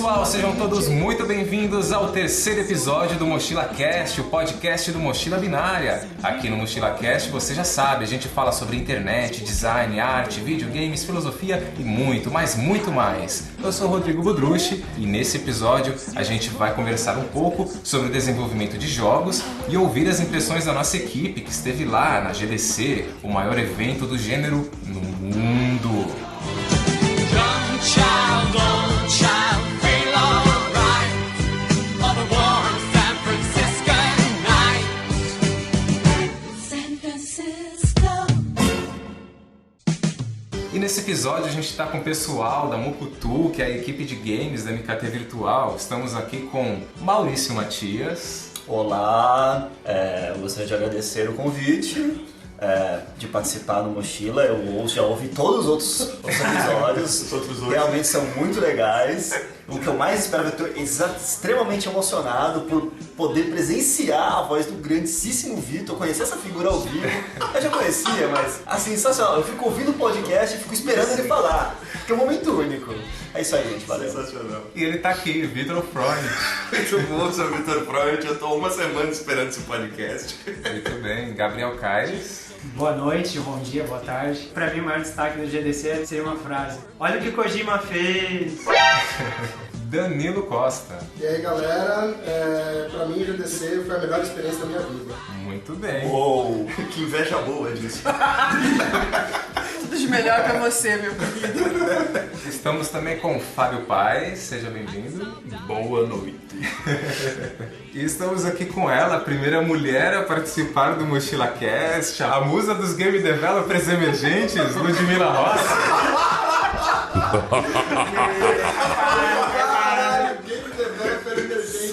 pessoal, sejam todos muito bem-vindos ao terceiro episódio do Mochila Cast, o podcast do Mochila Binária. Aqui no Mochila Cast, você já sabe, a gente fala sobre internet, design, arte, videogames, filosofia e muito, mas muito mais. Eu sou o Rodrigo Budrucci e nesse episódio a gente vai conversar um pouco sobre o desenvolvimento de jogos e ouvir as impressões da nossa equipe que esteve lá na GDC, o maior evento do gênero no mundo. E nesse episódio a gente está com o pessoal da Mucutu, que é a equipe de games da MKT Virtual. Estamos aqui com Maurício Matias. Olá, eu gostaria de agradecer o convite de participar no Mochila. Eu já ouvi todos os outros episódios, realmente são muito legais. O que eu mais espero, eu estou extremamente emocionado por poder presenciar a voz do grandíssimo Vitor, conhecer essa figura ao vivo. Eu já conhecia, mas assim, sensacional. Eu fico ouvindo o podcast e fico esperando ele falar, que é um momento único. É isso aí, gente, valeu. Sensacional. E ele tá aqui, Vitor Freund. Muito bom, sou o Vitor Freund. Eu tô há uma semana esperando esse podcast. Muito bem, Gabriel Caires. Boa noite, bom dia, boa tarde. Pra mim, o maior destaque do GDC seria uma frase: olha o que Kojima fez! Danilo Costa. E aí galera, pra mim o GDC foi a melhor experiência da minha vida. Muito bem. Uou, que inveja boa disso. Tudo de melhor pra você, meu querido. Estamos também com o Fábio Paes, seja bem-vindo. Boa noite. E estamos aqui com ela, a primeira mulher a participar do Mochila Cast, a musa dos game developers emergentes, Ludmila Rossi.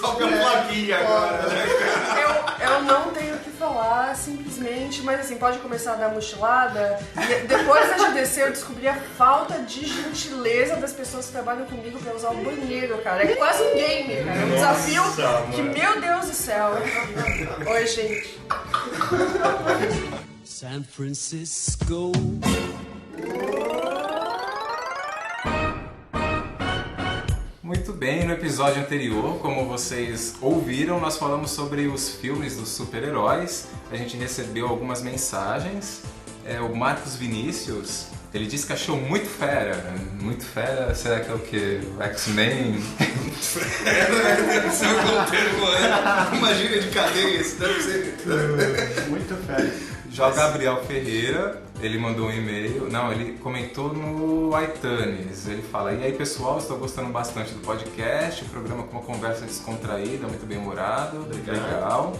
Sobe a plaquinha agora, né? Eu não tenho o que falar, simplesmente, mas assim, pode começar a dar mochilada. E depois da GDC eu descobri a falta de gentileza das pessoas que trabalham comigo pra usar o banheiro, cara. É quase um game, cara. É um desafio que, meu Deus do céu. Oi, gente. San Francisco. Muito bem, no episódio anterior, como vocês ouviram, nós falamos sobre os filmes dos super-heróis. A gente recebeu algumas mensagens. O Marcos Vinícius, ele disse que achou muito fera. Muito fera, será que é o quê? X-Men? Deve ser um termo, né? Uma gíria de cadeia, isso deve ser. Muito fera. Já o Gabriel Ferreira, ele mandou um e-mail, não, ele comentou no iTunes, ele fala: e aí pessoal, estou gostando bastante do podcast, o programa com uma conversa descontraída, muito bem humorado, legal.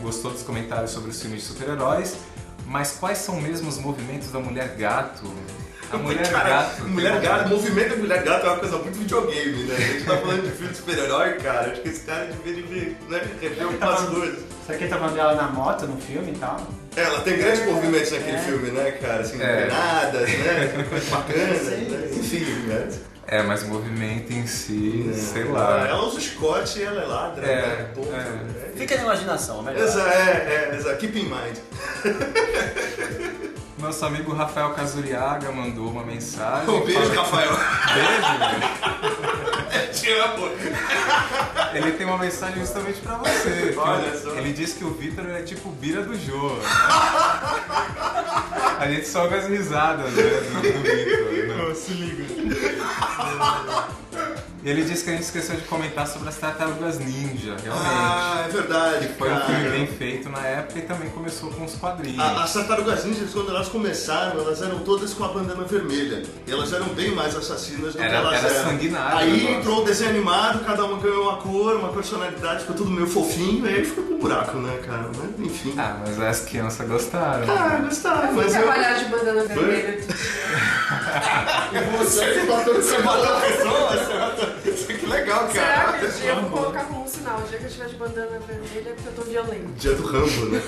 Gostou dos comentários sobre os filmes de super-heróis, mas quais são mesmo os movimentos da Mulher Gato? A Mulher Gato. O movimento da Mulher Gato é uma coisa muito videogame, né? A gente tá falando de filme de super-herói, cara. Acho que esse cara deveria rever um passo dois. Será que ele tá falando dela na moto no filme e tal? Ela tem grandes movimentos naquele filme, né, cara? Assim, grenadas, né? Coisa bacana, né? Enfim, né? Mas o movimento em si, sei lá. Ela usa o chicote e ela é ladra, né? Fica na imaginação, melhor. Exato, keep in mind. Nosso amigo Rafael Casuriaga mandou uma mensagem. Um beijo, Rafael. Beijo? Te amo. Ele tem uma mensagem justamente pra você. Olha só. Ele disse que o Vitor é tipo o Bira do Jô. Né? A gente só as risadas, né, do Vitor. Né? Se liga. E ele disse que a gente esqueceu de comentar sobre as Tartarugas Ninja, realmente. Ah, é verdade. Que foi um filme bem feito na época e também começou com os quadrinhos. As Tartarugas Ninjas, quando elas começaram, elas eram todas com a bandana vermelha. E elas eram bem mais assassinas do que elas era eram. sanguinário. Aí entrou o desenho animado, cada uma ganhou uma cor, uma personalidade, ficou tudo meio fofinho, e aí ficou pro buraco, né, cara? Mas enfim. Mas as crianças gostaram. Gostaram, Vou mas trabalhar de bandana vermelha. E você matou Você matou a pessoa? Que legal, Será cara. que um dia eu vou colocar como um sinal? O dia que eu estiver de bandana vermelha é porque eu tô violento. Dia do Rambo, né?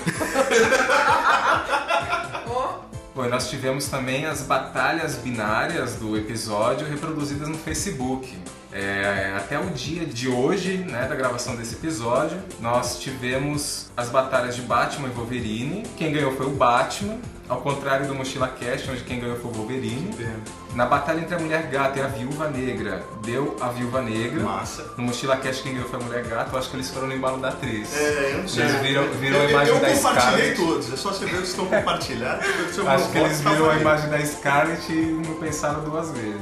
Bom, e nós tivemos também as batalhas binárias do episódio reproduzidas no Facebook. Até o dia de hoje, né, da gravação desse episódio, nós tivemos as batalhas de Batman e Wolverine. Quem ganhou foi o Batman, ao contrário do Mochila Cast, onde quem ganhou foi o Wolverine. Na batalha entre a Mulher Gata e a Viúva Negra, deu a Viúva Negra. Massa. No Mochila Cast quem ganhou foi a Mulher Gata. Eu acho que eles foram no embalo da atriz. Eu não sei. Eles viram a imagem da Scarlett. Eu compartilhei todos, é só você ver os que estão compartilhados. Acho que eles viram a imagem da Scarlett e não pensaram duas vezes.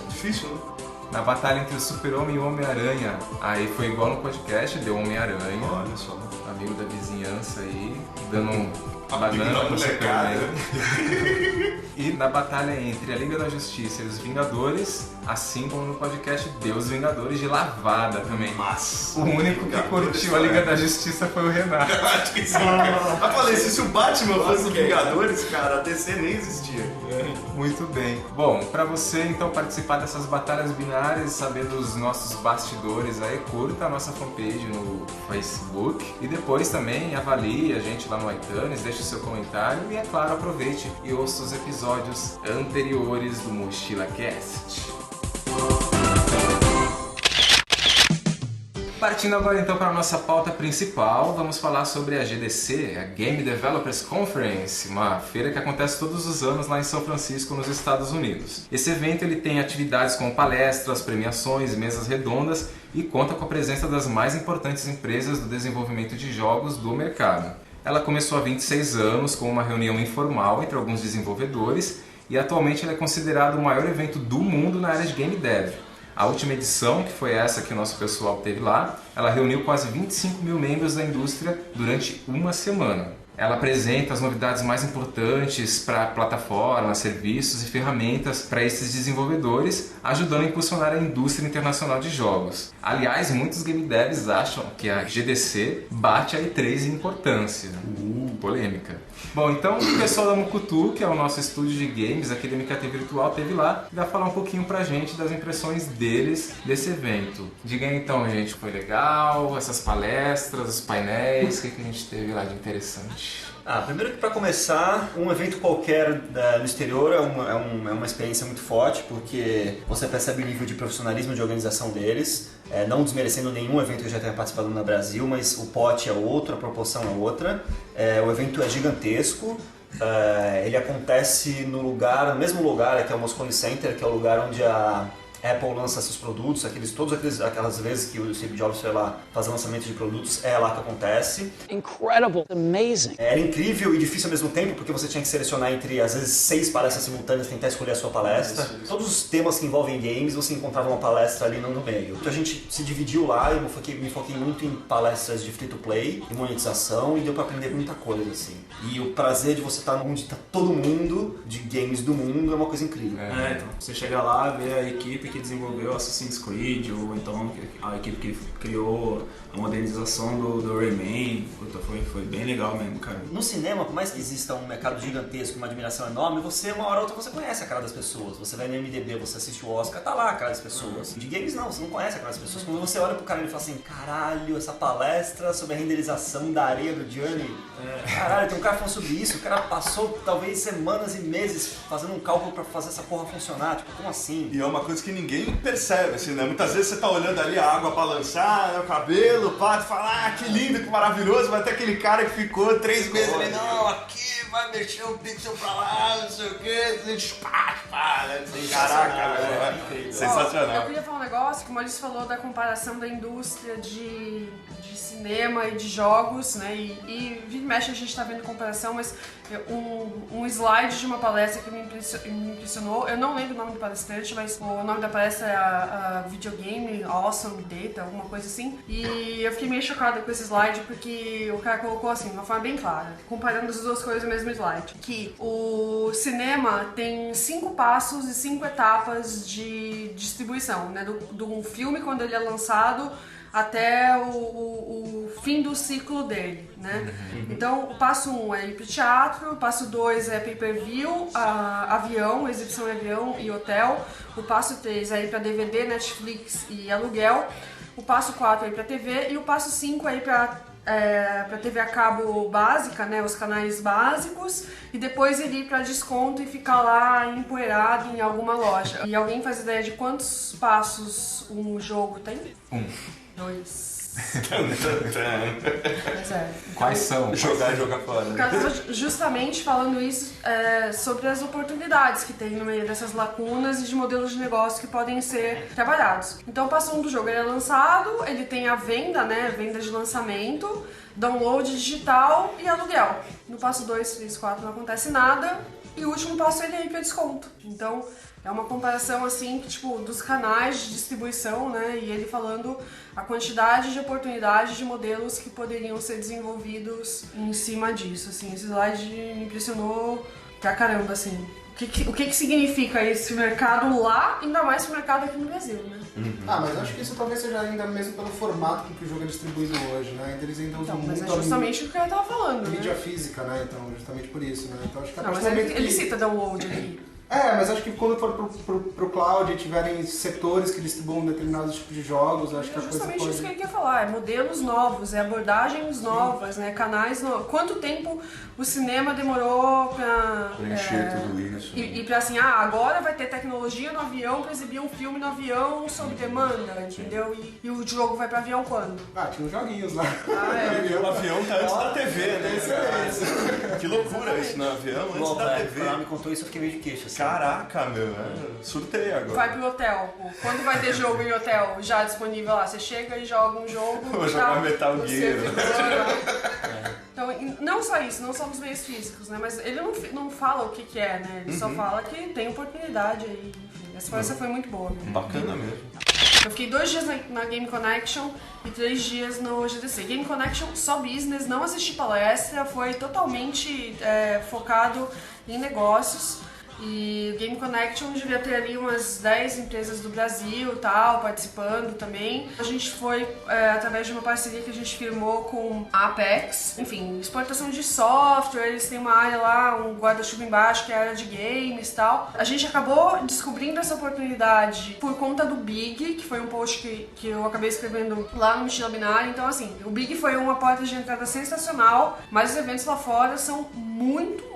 Difícil, né? Na batalha entre o Super-Homem e o Homem-Aranha, aí foi igual no podcast, deu Homem-Aranha. Olha só. Amigo da vizinhança aí, dando um Amigo banana da pro molecada. Superman. E na batalha entre a Liga da Justiça e os Vingadores, assim como no podcast, deu os Vingadores de lavada também. Mas O único que curtiu a Liga da Justiça foi o Renato. eu acho que sim, cara. Eu falei, se o Batman fosse os Vingadores, cara, a DC nem existia. Muito bem. Bom, pra você então participar dessas batalhas binárias e saber dos nossos bastidores aí, curta a nossa fanpage no Facebook e depois também avalie a gente lá no iTunes, deixe o seu comentário e, é claro, aproveite e ouça os episódios anteriores do Mochila Cast. Partindo agora então para a nossa pauta principal, vamos falar sobre a GDC, a Game Developers Conference, uma feira que acontece todos os anos lá em São Francisco, nos Estados Unidos. Esse evento ele tem atividades como palestras, premiações, mesas redondas e conta com a presença das mais importantes empresas do desenvolvimento de jogos do mercado. Ela começou há 26 anos com uma reunião informal entre alguns desenvolvedores e atualmente ela é considerada o maior evento do mundo na área de game dev. A última edição, que foi essa que o nosso pessoal teve lá, ela reuniu quase 25 mil membros da indústria durante uma semana. Ela apresenta as novidades mais importantes para plataformas, serviços e ferramentas para esses desenvolvedores, ajudando a impulsionar a indústria internacional de jogos. Aliás, muitos game devs acham que a GDC bate a E3 em importância. Polêmica. Bom, então o pessoal da Mukutu, que é o nosso estúdio de games aqui da MKT Virtual, teve lá e vai falar um pouquinho pra gente das impressões deles desse evento. Diga aí então, gente, foi legal, essas palestras, os painéis, o que a gente teve lá de interessante? Primeiro que para começar, um evento qualquer no exterior é uma experiência muito forte, porque você percebe o nível de profissionalismo de organização deles, não desmerecendo nenhum evento que eu já tenha participado no Brasil, mas o pote é outro, a proporção é outra. O evento é gigantesco, ele acontece no mesmo lugar que é o Moscone Center, que é o lugar onde a Apple lança seus produtos, aquelas vezes que o Steve Jobs foi lá fazer lançamento de produtos, é lá que acontece. Incredible, amazing. Era incrível e difícil ao mesmo tempo, porque você tinha que selecionar entre, às vezes, 6 palestras simultâneas, tentar escolher a sua palestra. Todos os temas que envolvem games, você encontrava uma palestra ali no meio. A gente se dividiu lá, eu me foquei muito em palestras de free-to-play e monetização, e deu pra aprender muita coisa, assim. E o prazer de você estar onde está todo mundo, de games do mundo, é uma coisa incrível. Então, você chega lá, vê a equipe que desenvolveu Assassin's Creed, ou então a equipe que criou a modernização do Rayman. Puta, foi bem legal mesmo, cara. No cinema, por mais que exista um mercado gigantesco, uma admiração enorme, uma hora ou outra, você conhece a cara das pessoas. Você vai no MDB, você assiste o Oscar, tá lá a cara das pessoas. De games não, você não conhece a cara das pessoas. Quando você olha pro cara e fala assim, caralho, essa palestra sobre a renderização da areia do Journey. Caralho, tem um cara falando sobre isso, o cara passou talvez semanas e meses fazendo um cálculo pra fazer essa porra funcionar, tipo, como assim? E é uma coisa que ninguém percebe, assim, né? Muitas vezes você tá olhando ali a água balançar, o cabelo, o pato, fala, que lindo, que maravilhoso, mas tem aquele cara que ficou 3 meses ali, não, aqui vai mexer um pixel pra lá, não sei o quê, caraca, velho. Sensacional. Eu queria falar um negócio, como eles falou da comparação da indústria de cinema e de jogos, né? E vira e mexe a gente tá vendo comparação, mas um slide de uma palestra que me impressionou, eu não lembro o nome do palestrante, mas o nome da palestra é a Videogame Awesome Data, alguma coisa assim. E eu fiquei meio chocada com esse slide porque o cara colocou assim, de uma forma bem clara, comparando as duas coisas no mesmo slide, que o cinema tem 5 passos e 5 etapas de distribuição, né? Do filme quando ele é lançado até o fim do ciclo dele, né? Então, o passo 1 é ir pro teatro, o passo 2 é pay-per-view, avião, exibição em avião e hotel, o passo 3 é ir pra DVD, Netflix e aluguel, o passo 4 é ir pra TV e o passo 5 é ir pra para TV a cabo básica, né, os canais básicos, e depois ele ir para desconto e ficar lá empoeirado em alguma loja. E alguém faz ideia de quantos passos um jogo tem? 1. 2. Quais são? Jogar e jogar fora. O cara estava justamente falando isso sobre as oportunidades que tem no meio dessas lacunas e de modelos de negócio que podem ser trabalhados. Então o passo 1 do jogo ele é lançado, ele tem a venda, né, venda de lançamento, download digital e aluguel. No passo 2, 3, 4 não acontece nada e o último passo ele é ir para desconto. Então é uma comparação assim, tipo, dos canais de distribuição, né? E ele falando a quantidade de oportunidades de modelos que poderiam ser desenvolvidos em cima disso, assim. Esse slide me impressionou pra caramba, assim. O que significa esse mercado lá, ainda mais pro mercado aqui no Brasil, né? Mas acho que isso talvez seja ainda mesmo pelo formato que o jogo é distribuído hoje, né? Eles ainda usam Mas muito é justamente o que eu tava falando, mídia né? física, né? Então, justamente por isso, né? Então acho que a Não, partir mas do momento ele que... cita download aqui. Mas acho que quando for pro cloud e tiverem setores que distribuam determinados tipos de jogos, acho que a É coisa justamente pode... isso que ele quer falar, é modelos novos, é abordagens novas, né? Canais novos. Quanto tempo o cinema demorou pra... Preencher tudo isso. E pra assim, agora vai ter tecnologia no avião pra exibir um filme no avião sob demanda, entendeu? E o jogo vai pra avião quando? tinha uns joguinhos lá. O avião tá antes da TV, né? Excelente. Que loucura isso no avião, antes Bom, da o TV. Fernando me contou isso, eu fiquei meio de queixo. Assim. Caraca, meu, surtei agora. Vai pro hotel. Quando vai ter jogo em hotel já disponível lá? Você chega e joga um jogo. Vou jogar Metal Gear. Então, não só isso, não só nos meios físicos, né? Mas ele não fala o que é, né? Ele só fala que tem oportunidade aí. Enfim, essa conversa foi muito boa. Né? Bacana mesmo. Eu fiquei 2 dias na Game Connection e 3 dias no GDC. Game Connection só business, não assisti palestra, foi totalmente focado em negócios. E o Game Connection devia ter ali umas 10 empresas do Brasil tal, participando também. A gente foi através de uma parceria que a gente firmou com a Apex. Enfim, exportação de software, eles têm uma área lá, um guarda-chuva embaixo que é a área de games e tal. A gente acabou descobrindo essa oportunidade por conta do Big, que foi um post que eu acabei escrevendo lá no Mochila Binária. Então assim, o Big foi uma porta de entrada sensacional, mas os eventos lá fora são muito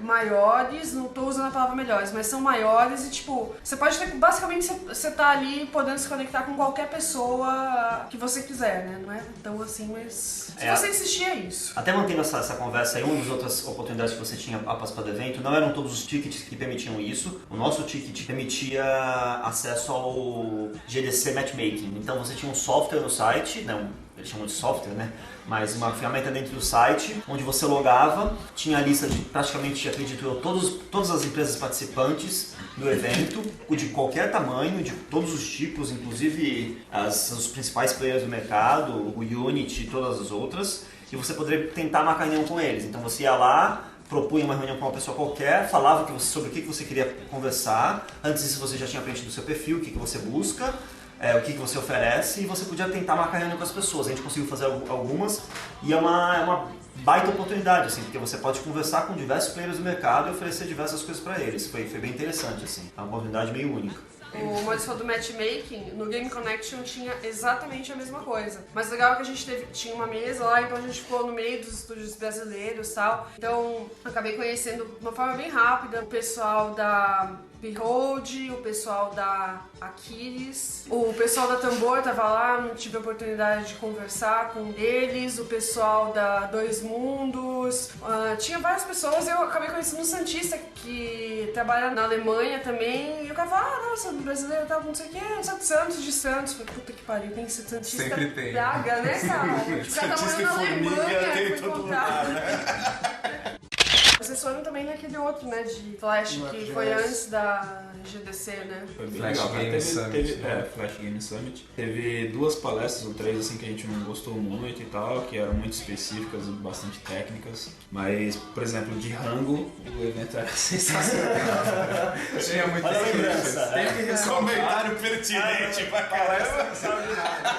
maiores, não tô usando a palavra melhores, mas são maiores e tipo, você pode ter, basicamente você tá ali podendo se conectar com qualquer pessoa que você quiser, né? Não é tão assim, mas se você insistir é isso. Até mantendo essa conversa aí, uma das outras oportunidades que você tinha a participar do evento, não eram todos os tickets que permitiam isso. O nosso ticket permitia acesso ao GDC Matchmaking. Então você tinha um software no site, não, eles chamam de software, né? Mas uma ferramenta dentro do site, onde você logava, tinha a lista de praticamente, acredito eu, todas as empresas participantes do evento, de qualquer tamanho, de todos os tipos, inclusive os principais players do mercado, o Unity e todas as outras, e você poderia tentar marcar reunião com eles. Então você ia lá, propunha uma reunião com uma pessoa qualquer, falava sobre o que você queria conversar, antes disso você já tinha preenchido o seu perfil, o que você busca, o que você oferece, e você podia tentar marcar reunião com as pessoas. A gente conseguiu fazer algumas e é uma baita oportunidade, assim, porque você pode conversar com diversos players do mercado e oferecer diversas coisas para eles. Foi bem interessante, assim, é uma oportunidade meio única. O Maurício falou do matchmaking, no Game Connection tinha exatamente a mesma coisa. Mas legal é que a gente tinha uma mesa lá, então a gente ficou no meio dos estúdios brasileiros e tal. Então acabei conhecendo de uma forma bem rápida o pessoal da Behold, o pessoal da Aquiles, o pessoal da Tambor tava lá, não tive a oportunidade de conversar com eles, o pessoal da Dois Mundos, tinha várias pessoas. Eu acabei conhecendo um santista que trabalha na Alemanha também, e o cara falou, nossa, brasileiro tava não sei o que, Santos de Santos. Falei, puta que pariu, tem que ser santista Braga, né, cara? O cara tá morando na Alemanha, tem todo lugar, né? Vocês foram também naquele outro, né, de Flash, que foi antes da GDC, né? Foi bem Flash legal. Game Summit. Flash Game Summit. Teve 2 palestras ou 3 assim que a gente não gostou muito e tal, que eram muito específicas e bastante técnicas. Mas, por exemplo, de Rango, o evento era sensacional. Tinha muita Comentário pertinente pra caramba.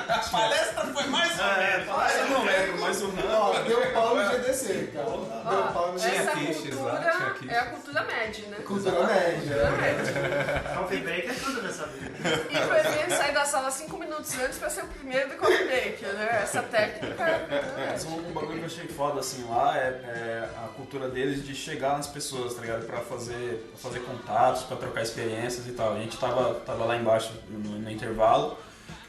A palestra foi mais ou menos. Eu não lembro, mas o Rango... Deu pau no GDC. GDC, cara. Deu pau no Tinha Essa quiches lá, cultura tinha quiches. é a cultura média, né? Cultura média. Cultura média. Coffee break é tudo nessa vida. E o evento sair da sala 5 minutos antes pra ser o primeiro do coffee break, né? Essa técnica. Mas um bagulho que eu achei foda assim lá é a cultura deles de chegar nas pessoas, tá ligado? Pra fazer contatos, pra trocar experiências e tal. A gente tava lá embaixo no intervalo.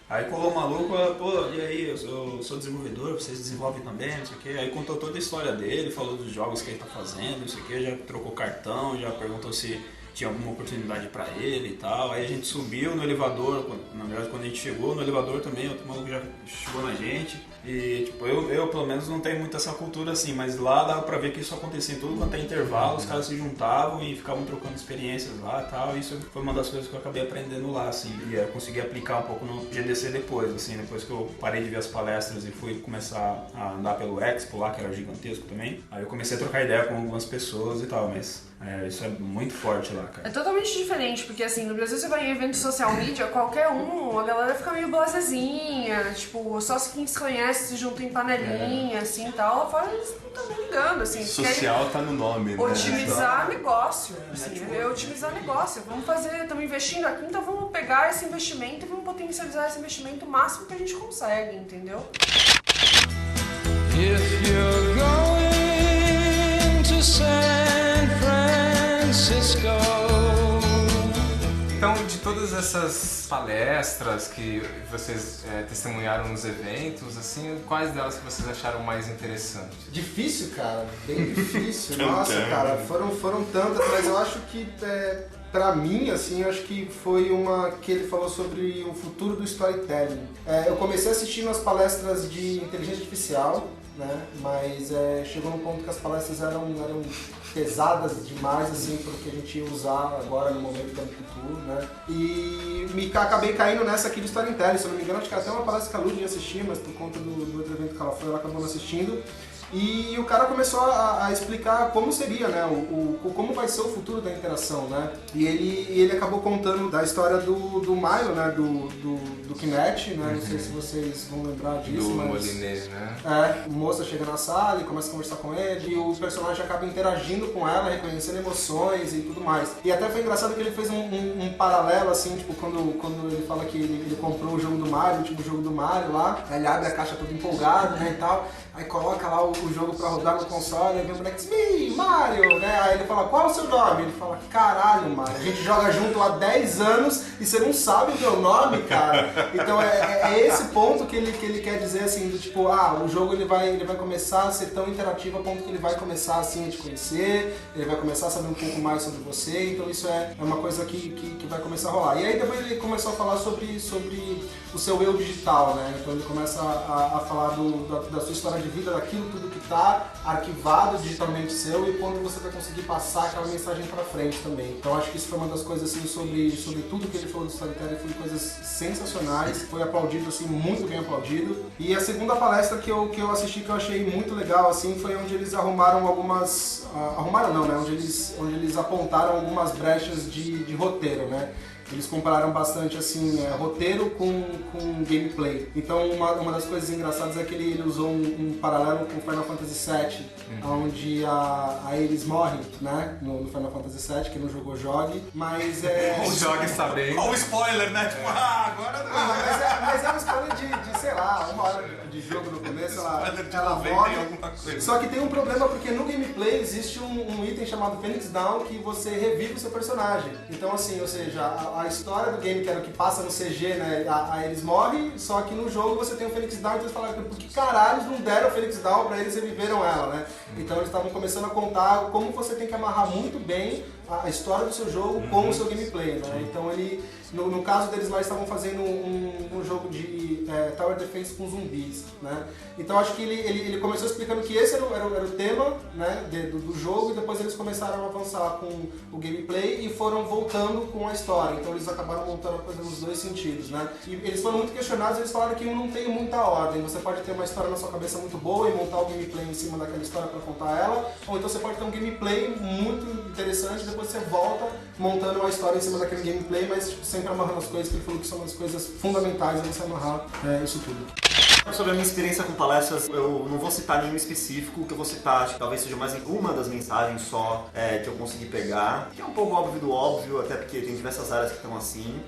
Aí colou o maluco, pô, e aí, eu sou desenvolvedor, vocês desenvolvem também, não sei o quê. Aí contou toda a história dele, falou dos jogos que ele tá fazendo, não sei o quê, já trocou cartão, já perguntou se tinha alguma oportunidade pra ele e tal. Aí a gente subiu no elevador, na verdade quando a gente chegou no elevador também, outro maluco já chegou na gente. E tipo, eu pelo menos não tenho muito essa cultura assim, mas lá dava pra ver que isso acontecia em tudo quanto é intervalo, os caras se juntavam e ficavam trocando experiências lá e tal. E isso foi uma das coisas que eu acabei aprendendo lá, assim, e eu consegui aplicar um pouco no GDC depois, assim, depois que eu parei de ver as palestras e fui começar a andar pelo Expo lá, que era gigantesco também. Aí eu comecei a trocar ideia com algumas pessoas e tal, mas isso é muito forte lá, cara. É totalmente diferente, porque assim, no Brasil você vai em evento social media, qualquer um, a galera fica meio blasezinha, tipo, só quem se conhece se junta em panelinha, assim e tal. Lá fora eles não estão ligando, assim. Social tá no nome, né? Otimizar negócio, assim, otimizar negócio. Vamos fazer, estamos investindo aqui, então vamos pegar esse investimento e vamos potencializar esse investimento o máximo que a gente consegue, entendeu? If you're going to San Francisco. Então, de todas essas palestras que vocês testemunharam nos eventos, assim, quais delas que vocês acharam mais interessantes? Difícil, cara. Bem difícil. Nossa, cara. Foram tantas, mas eu acho que, pra mim, assim, eu acho que foi uma que ele falou sobre o futuro do storytelling. Eu comecei assistindo as palestras de inteligência artificial, né? Mas chegou num ponto que as palestras eram pesadas demais, assim, pro que a gente ia usar agora no momento do futuro, né? E acabei caindo nessa aqui do storytelling, se eu não me engano, acho que até uma palestra que a Lud ia assistir, mas por conta do outro evento que ela foi, ela acabou não assistindo. E o cara começou a explicar como seria, né, como vai ser o futuro da interação, né? E ele acabou contando da história do Milo, né, do Kinect, né? Não sei se vocês vão lembrar disso, Do mas... Molinês, né? O moça chega na sala e começa a conversar com ele, e o personagem acaba interagindo com ela, reconhecendo emoções e tudo mais. E até foi engraçado que ele fez um paralelo, assim, tipo, quando ele fala que ele comprou o jogo do Mario, o último jogo do Mario lá, aí ele abre a caixa todo empolgado, né, e tal, aí coloca lá o jogo pra rodar no console, aí vem o moleque diz, me, Mario, né, aí ele fala, qual é o seu nome? Ele fala, caralho, Mario, a gente joga junto há 10 anos e você não sabe o meu nome, cara. Então é esse ponto que ele quer dizer, assim, do tipo, o jogo ele vai começar a ser tão interativo a ponto que ele vai começar, assim, a te conhecer, ele vai começar a saber um pouco mais sobre você, então isso é uma coisa que vai começar a rolar. E aí depois ele começou a falar sobre o seu eu digital, né, então ele começa a falar da sua história de vida, daquilo tudo que está arquivado digitalmente seu e quando você vai conseguir passar aquela mensagem para frente também. Então acho que isso foi uma das coisas, assim, sobre tudo que ele falou do storytelling, foi coisas sensacionais, foi aplaudido, assim, muito bem aplaudido. E a segunda palestra que eu assisti, que eu achei muito legal, assim, foi onde eles arrumaram algumas... arrumaram não, né? Onde eles apontaram algumas brechas de roteiro, né? Eles compararam bastante, assim, roteiro com gameplay. Então uma das coisas engraçadas é que ele usou um paralelo com Final Fantasy VII, onde a Aeris morre, né, no Final Fantasy VII, quem não jogou jogue, mas O jogue está bem. Olha o spoiler, né? Tipo, agora não. mas é um spoiler de, sei lá, uma hora de jogo no começo, ela morre. Só que tem um problema, porque no gameplay existe um item chamado Phoenix Down que você revive o seu personagem. Então, assim, ou seja, a história do game, que era o que passa no CG, né, a eles morrem, só que no jogo você tem o Phoenix Down, então eles falaram, por que caralho não deram o Phoenix Down pra eles reviveram ela, né? Então eles estavam começando a contar como você tem que amarrar muito bem a história do seu jogo com o seu gameplay, né? Então ele, no caso deles lá, estavam fazendo um jogo de Tower Defense com zumbis, né? Então acho que ele começou explicando que esse era o tema, né, do jogo, e depois eles começaram a avançar com o gameplay e foram voltando com a história. Então eles acabaram montando a coisa nos dois sentidos, né? E eles foram muito questionados, eles falaram que não tem muita ordem. Você pode ter uma história na sua cabeça muito boa e montar o gameplay em cima daquela história para contar ela, ou então você pode ter um gameplay muito interessante e depois você volta montando uma história em cima daquele gameplay, mas tipo, sempre amarrando as coisas, que ele falou que são as coisas fundamentais a você amarrar isso tudo. Sobre a minha experiência com palestras, eu não vou citar nenhum específico, o que eu vou citar, acho que talvez seja mais uma das mensagens só que eu consegui pegar, que é um pouco óbvio do óbvio, até porque tem diversas áreas que estão assim,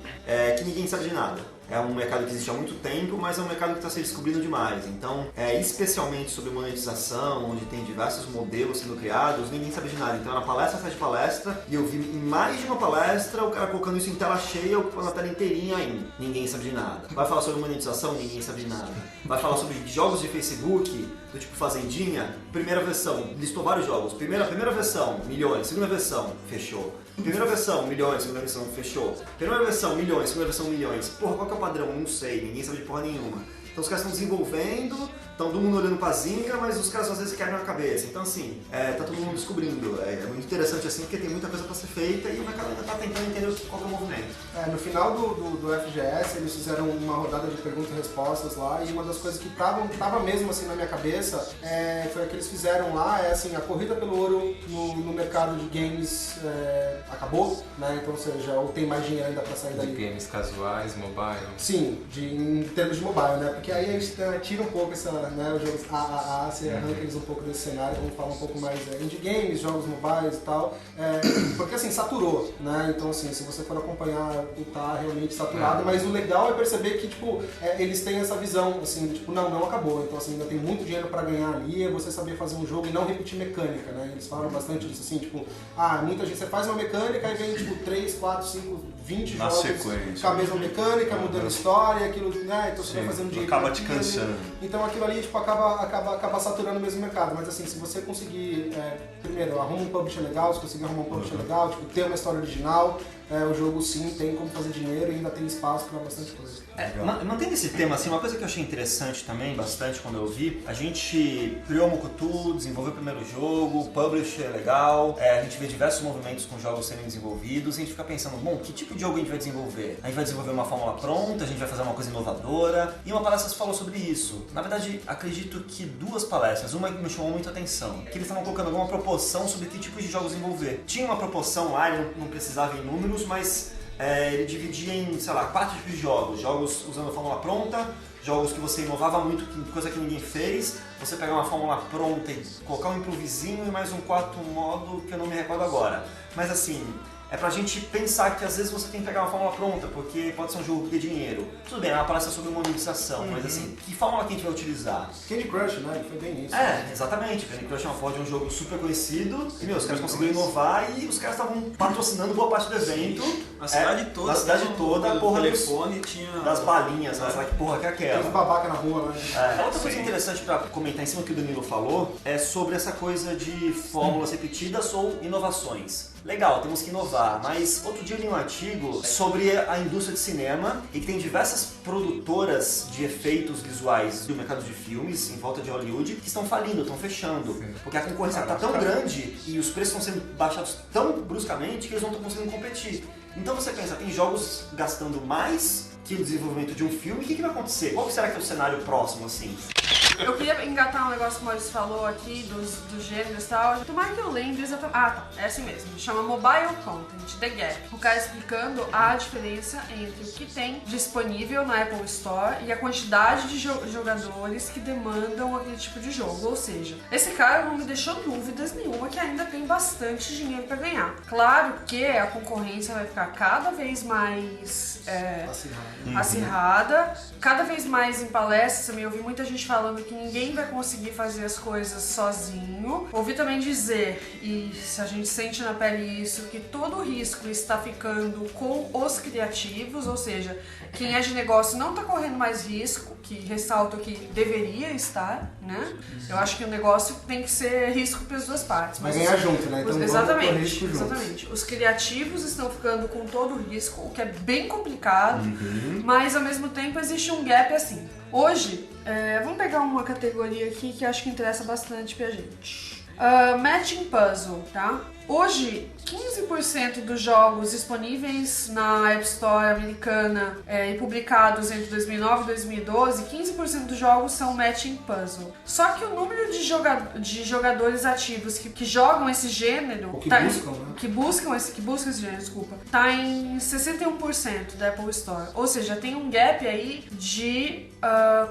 que ninguém sabe de nada. É um mercado que existe há muito tempo, mas é um mercado que está se descobrindo demais. Então, especialmente sobre monetização, onde tem diversos modelos sendo criados, ninguém sabe de nada. Então, era palestra atrás de palestra, e eu vi em mais de uma palestra o cara colocando isso em tela cheia, ocupando a tela inteirinha ainda. Ninguém sabe de nada. Vai falar sobre monetização? Ninguém sabe de nada. Vai falar sobre jogos de Facebook, do tipo Fazendinha? Primeira versão, listou vários jogos. Primeira versão, milhões. Segunda versão, fechou. Primeira versão, milhões. Segunda versão, fechou. Primeira versão, milhões. Segunda versão, milhões. Porra, qual que é o padrão? Não sei. Ninguém sabe de porra nenhuma. Então os caras estão desenvolvendo, estão todo mundo olhando pra zinga, mas os caras às vezes quebram a cabeça. Então assim, tá todo mundo descobrindo. É muito interessante assim, porque tem muita coisa pra ser feita e o mercado ainda tá tentando entender qual que é o movimento. No final do FGS, eles fizeram uma rodada de perguntas e respostas lá, e uma das coisas que tava mesmo assim na minha cabeça foi a que eles fizeram lá, assim, a corrida pelo ouro no mercado de games acabou, né? Então, ou seja, ou tem mais dinheiro ainda pra sair dali. De games casuais, mobile? Sim, em termos de mobile, né? Porque aí a gente tira um pouco essa, né, os jogos AAA, você arranca eles um pouco desse cenário, vamos falar um pouco mais indie games, jogos mobiles e tal, porque assim, saturou, né? Então assim, se você for acompanhar, tá realmente saturado, mas o legal é perceber que, tipo, eles têm essa visão, assim, tipo, não acabou, então assim, ainda tem muito dinheiro pra ganhar ali, é você saber fazer um jogo e não repetir mecânica, né? Eles falam bastante disso, assim, tipo, muita gente, você faz uma mecânica e vem, tipo, 3, 4, 5, 20 na jogos sequência, com a mesma mecânica, mudando história, aquilo, né? Então você vai fazendo dinheiro. Acaba te cansando. Então aquilo ali tipo, acaba saturando o mesmo mercado. Mas assim, se você conseguir, primeiro, arruma um publisher legal, se conseguir arrumar um publisher legal, tipo, ter uma história original, o jogo sim tem como fazer dinheiro e ainda tem espaço para bastante coisa. Mantendo esse tema, assim, uma coisa que eu achei interessante também, bastante quando eu vi, a gente criou o Mokutu, desenvolveu o primeiro jogo, o publisher é legal, a gente vê diversos movimentos com jogos sendo desenvolvidos e a gente fica pensando, bom, que tipo de jogo a gente vai desenvolver? A gente vai desenvolver uma fórmula pronta, a gente vai fazer uma coisa inovadora, e uma palestra falou sobre isso. Na verdade, acredito que duas palestras, uma que me chamou muito a atenção, que eles estavam colocando alguma proporção sobre que tipo de jogos desenvolver. Tinha uma proporção lá, ele não precisava em números, mas ele dividia em, sei lá, 4 tipos de jogos. Jogos usando a fórmula pronta, jogos que você inovava muito, coisa que ninguém fez, você pegar uma fórmula pronta e colocar um improvisinho e mais um quarto modo que eu não me recordo agora. Mas assim, é pra gente pensar que às vezes você tem que pegar uma fórmula pronta, porque pode ser um jogo que dê dinheiro. Tudo bem, é uma palestra sobre monetização, mas assim, que fórmula que a gente vai utilizar? Candy Crush, né? Foi bem isso. Exatamente. Candy Crush é um jogo super conhecido e, os caras conseguiram inovar e os caras estavam patrocinando boa parte do evento. Na cidade toda. Na cidade toda, a porra telefone tinha... das balinhas, mas que porra que é aquela? Tem os babaca na rua, né? Outra coisa interessante pra comentar em cima do que o Danilo falou é sobre essa coisa de fórmulas repetidas ou inovações. Legal, temos que inovar, mas outro dia eu li um artigo sobre a indústria de cinema e que tem diversas produtoras de efeitos visuais do mercado de filmes em volta de Hollywood que estão falindo, estão fechando, porque a concorrência está tão grande e os preços estão sendo baixados tão bruscamente que eles não estão conseguindo competir. Então você pensa, tem jogos gastando mais que o desenvolvimento de um filme, o que vai acontecer? Qual será que é o cenário próximo, assim? Eu queria engatar um negócio que o Maurício falou aqui, dos gêneros e tal. Tomara que eu lembre exatamente. É assim mesmo. Chama Mobile Content, The Gap. O cara explicando a diferença entre o que tem disponível na Apple Store e a quantidade de jogadores que demandam aquele tipo de jogo. Ou seja, esse cara não me deixou dúvidas nenhuma que ainda tem bastante dinheiro pra ganhar. Claro que a concorrência vai ficar cada vez mais acirrada, cada vez mais em palestras. Também ouvi muita gente falando que ninguém vai conseguir fazer as coisas sozinho. Ouvi também dizer, e se a gente sente na pele isso, que todo o risco está ficando com os criativos, ou seja, quem é de negócio não está correndo mais risco, que ressalto que deveria estar, né? Eu acho que o negócio tem que ser risco para as duas partes. Vai ganhar junto, né? Então Exatamente. Os criativos estão ficando com todo o risco, o que é bem complicado, mas ao mesmo tempo existe um gap assim. Hoje, vamos pegar uma categoria aqui que acho que interessa bastante pra gente. Matching Puzzle, tá? Hoje, 15% dos jogos disponíveis na App Store americana e publicados entre 2009 e 2012, 15% dos jogos são matching puzzle. Só que o número de jogadores ativos que jogam esse gênero, Ou que buscam, né? que buscam esse gênero, desculpa, tá em 61% da Apple Store. Ou seja, tem um gap aí de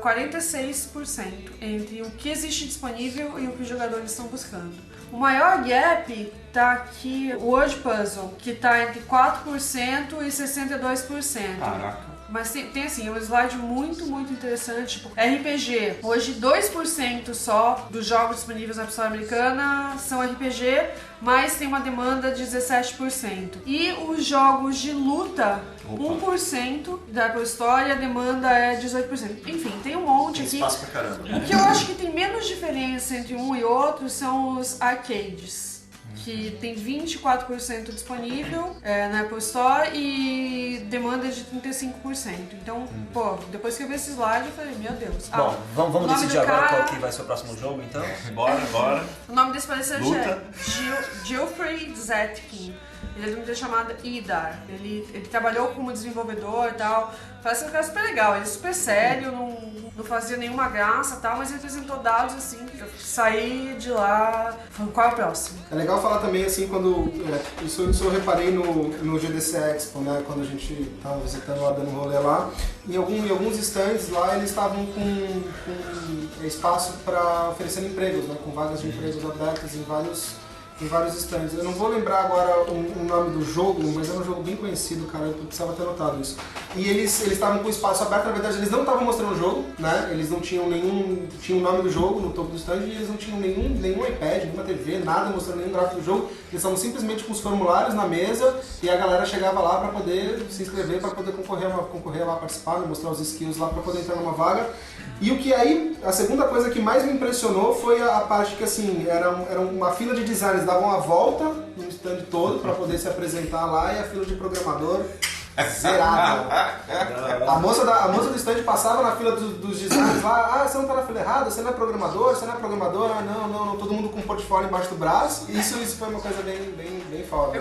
46% entre o que existe disponível e o que os jogadores estão buscando. O maior gap tá aqui, o Word Puzzle, que tá entre 4% e 62%. Caraca. Mas tem assim, um slide muito interessante. Tipo, RPG. Hoje 2% só dos jogos disponíveis na App Store americana são RPG, mas tem uma demanda de 17%. E os jogos de luta, 1% da Apple Store e a demanda é 18%. Enfim, tem um monte aqui. Espaço pra caramba. O que eu acho que tem menos diferença entre um e outro são os arcades, que tem 24% disponível na Apple Store e demanda de 35%. Então, pô, depois que eu vi esse slide, eu falei, meu Deus. Bom, vamos decidir agora qual que vai ser o próximo jogo, então? Bora. O nome desse palestrante Luta. é Geoffrey Zetkin. Ele é de uma empresa chamada IDAR. Ele trabalhou como desenvolvedor e tal. Parece um cara super legal. Ele é super sério, não fazia nenhuma graça e tal, mas ele apresentou dados assim. Eu saí de lá falando, qual é o próximo? É legal falar também, assim, quando... isso eu reparei no GDC Expo, né? Quando a gente tava visitando lá, dando um rolê lá. Em alguns stands lá, eles estavam com espaço para oferecer empregos, né? Com vagas de empregos abertas em vários stands. Eu não vou lembrar agora o nome do jogo, mas era um jogo bem conhecido, cara, eu precisava ter notado isso. E eles estavam com o espaço aberto, na verdade eles não estavam mostrando o jogo, né? Eles não tinham tinha o nome do jogo no topo do stand e eles não tinham nenhum iPad, nenhuma TV, nada mostrando nenhum gráfico do jogo. Eles estavam simplesmente com os formulários na mesa e a galera chegava lá para poder se inscrever, para poder concorrer lá, participar, né? Mostrar os skills lá para poder entrar numa vaga. E o que aí, a segunda coisa que mais me impressionou foi a parte que, assim, era uma fila de designers, davam a volta no stand todo para poder se apresentar lá e a fila de programador zerada. A moça do stand passava na fila dos designers lá, você não tá na fila errada, você não é programador, não, todo mundo com um portfólio embaixo do braço. Isso foi uma coisa bem foda. Eu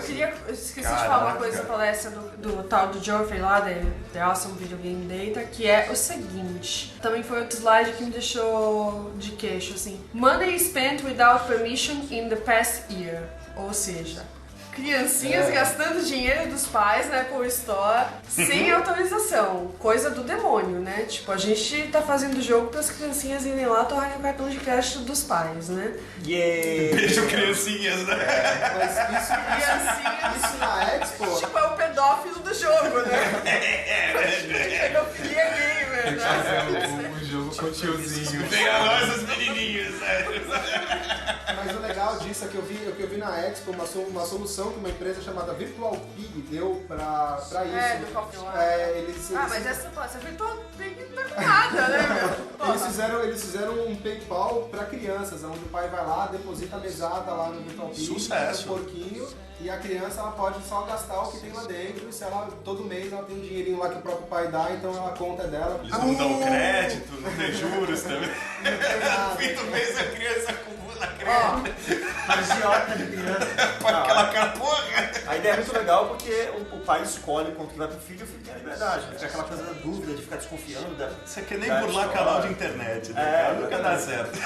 esqueci de falar uma coisa da palestra do tal do Geoffrey lá, da The Awesome Video Game Data, que é o seguinte, também foi outro slide que me deixou de queixo, assim. Money spent without permission in the past year, ou seja, criancinhas gastando dinheiro dos pais na Apple Store sem autorização. Coisa do demônio, né? Tipo, a gente tá fazendo jogo para as criancinhas irem lá torrarem o cartão de crédito dos pais, né? Yeah! Beijo criancinhas, né? Criancinhas. Isso na Expo... Tipo, é o pedófilo do jogo, né? Pedofilia gamer, né? Um jogo com o tiozinho. Venha nós, os menininhos, Mas o legal disso é que eu vi na Expo uma solução que uma empresa chamada Virtual Pig deu pra isso. É, do Coffee Eles mas essa Virtual Pig não tá com nada, né, meu? Eles fizeram um PayPal pra crianças, onde o pai vai lá, deposita a mesada lá no Virtual Pig, Sucesso. um porquinho, e a criança ela pode só gastar o que tem lá dentro, e se ela, todo mês ela tem um dinheirinho lá que o próprio pai dá, então a conta é dela. Eles não dão crédito, não tem juros também. Não tem nada. No fim do mês a criança acumula crédito. Agiota de criança. Aquela cara, porra! A ideia é muito legal porque o pai escolhe quanto que vai pro filho e o filho tem a liberdade. Não tem aquela coisa da dúvida, de ficar desconfiando. Você quer nem burlar canal de internet, né? É, Nunca dá certo.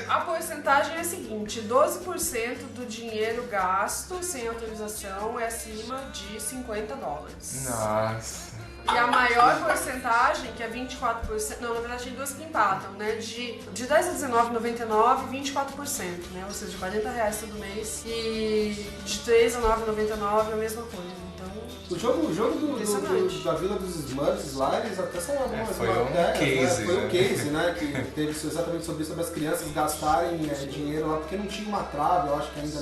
A porcentagem é a seguinte, 12% do dinheiro gasto sem autorização é acima de $50. Nossa. E a maior porcentagem, que é 24%, não, na verdade tem duas que empatam, né? De 10 a 19,99, 24%, né? Ou seja, R$40 todo mês. E de 3 a 9,99 é a mesma coisa. Então, O jogo impressionante. da Vila dos Smurfs lá, eles até saíram algumas foi um matérias, case, né? Foi um né? case, né? Que teve exatamente sobre as crianças gastarem dinheiro lá, porque não tinha uma trave, eu acho que ainda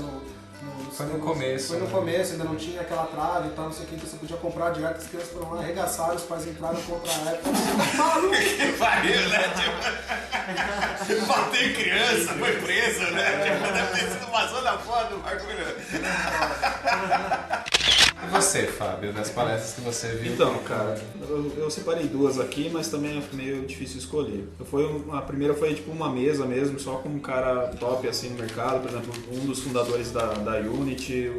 Foi no começo. Foi no né? começo, ainda não tinha aquela trave e tal, não sei o que, então você podia comprar direto, as crianças foram lá, arregaçaram, os pais entraram contra a Apple. Que pariu, né? Tipo, bater criança, foi preso, né? Tipo, deve ter sido uma zona foda o bagulho. E você, Fábio, das palestras que você viu? Então, cara, eu separei duas aqui, mas também é meio difícil escolher. A primeira foi tipo uma mesa mesmo, só com um cara top assim no mercado, por exemplo, um dos fundadores da Unity,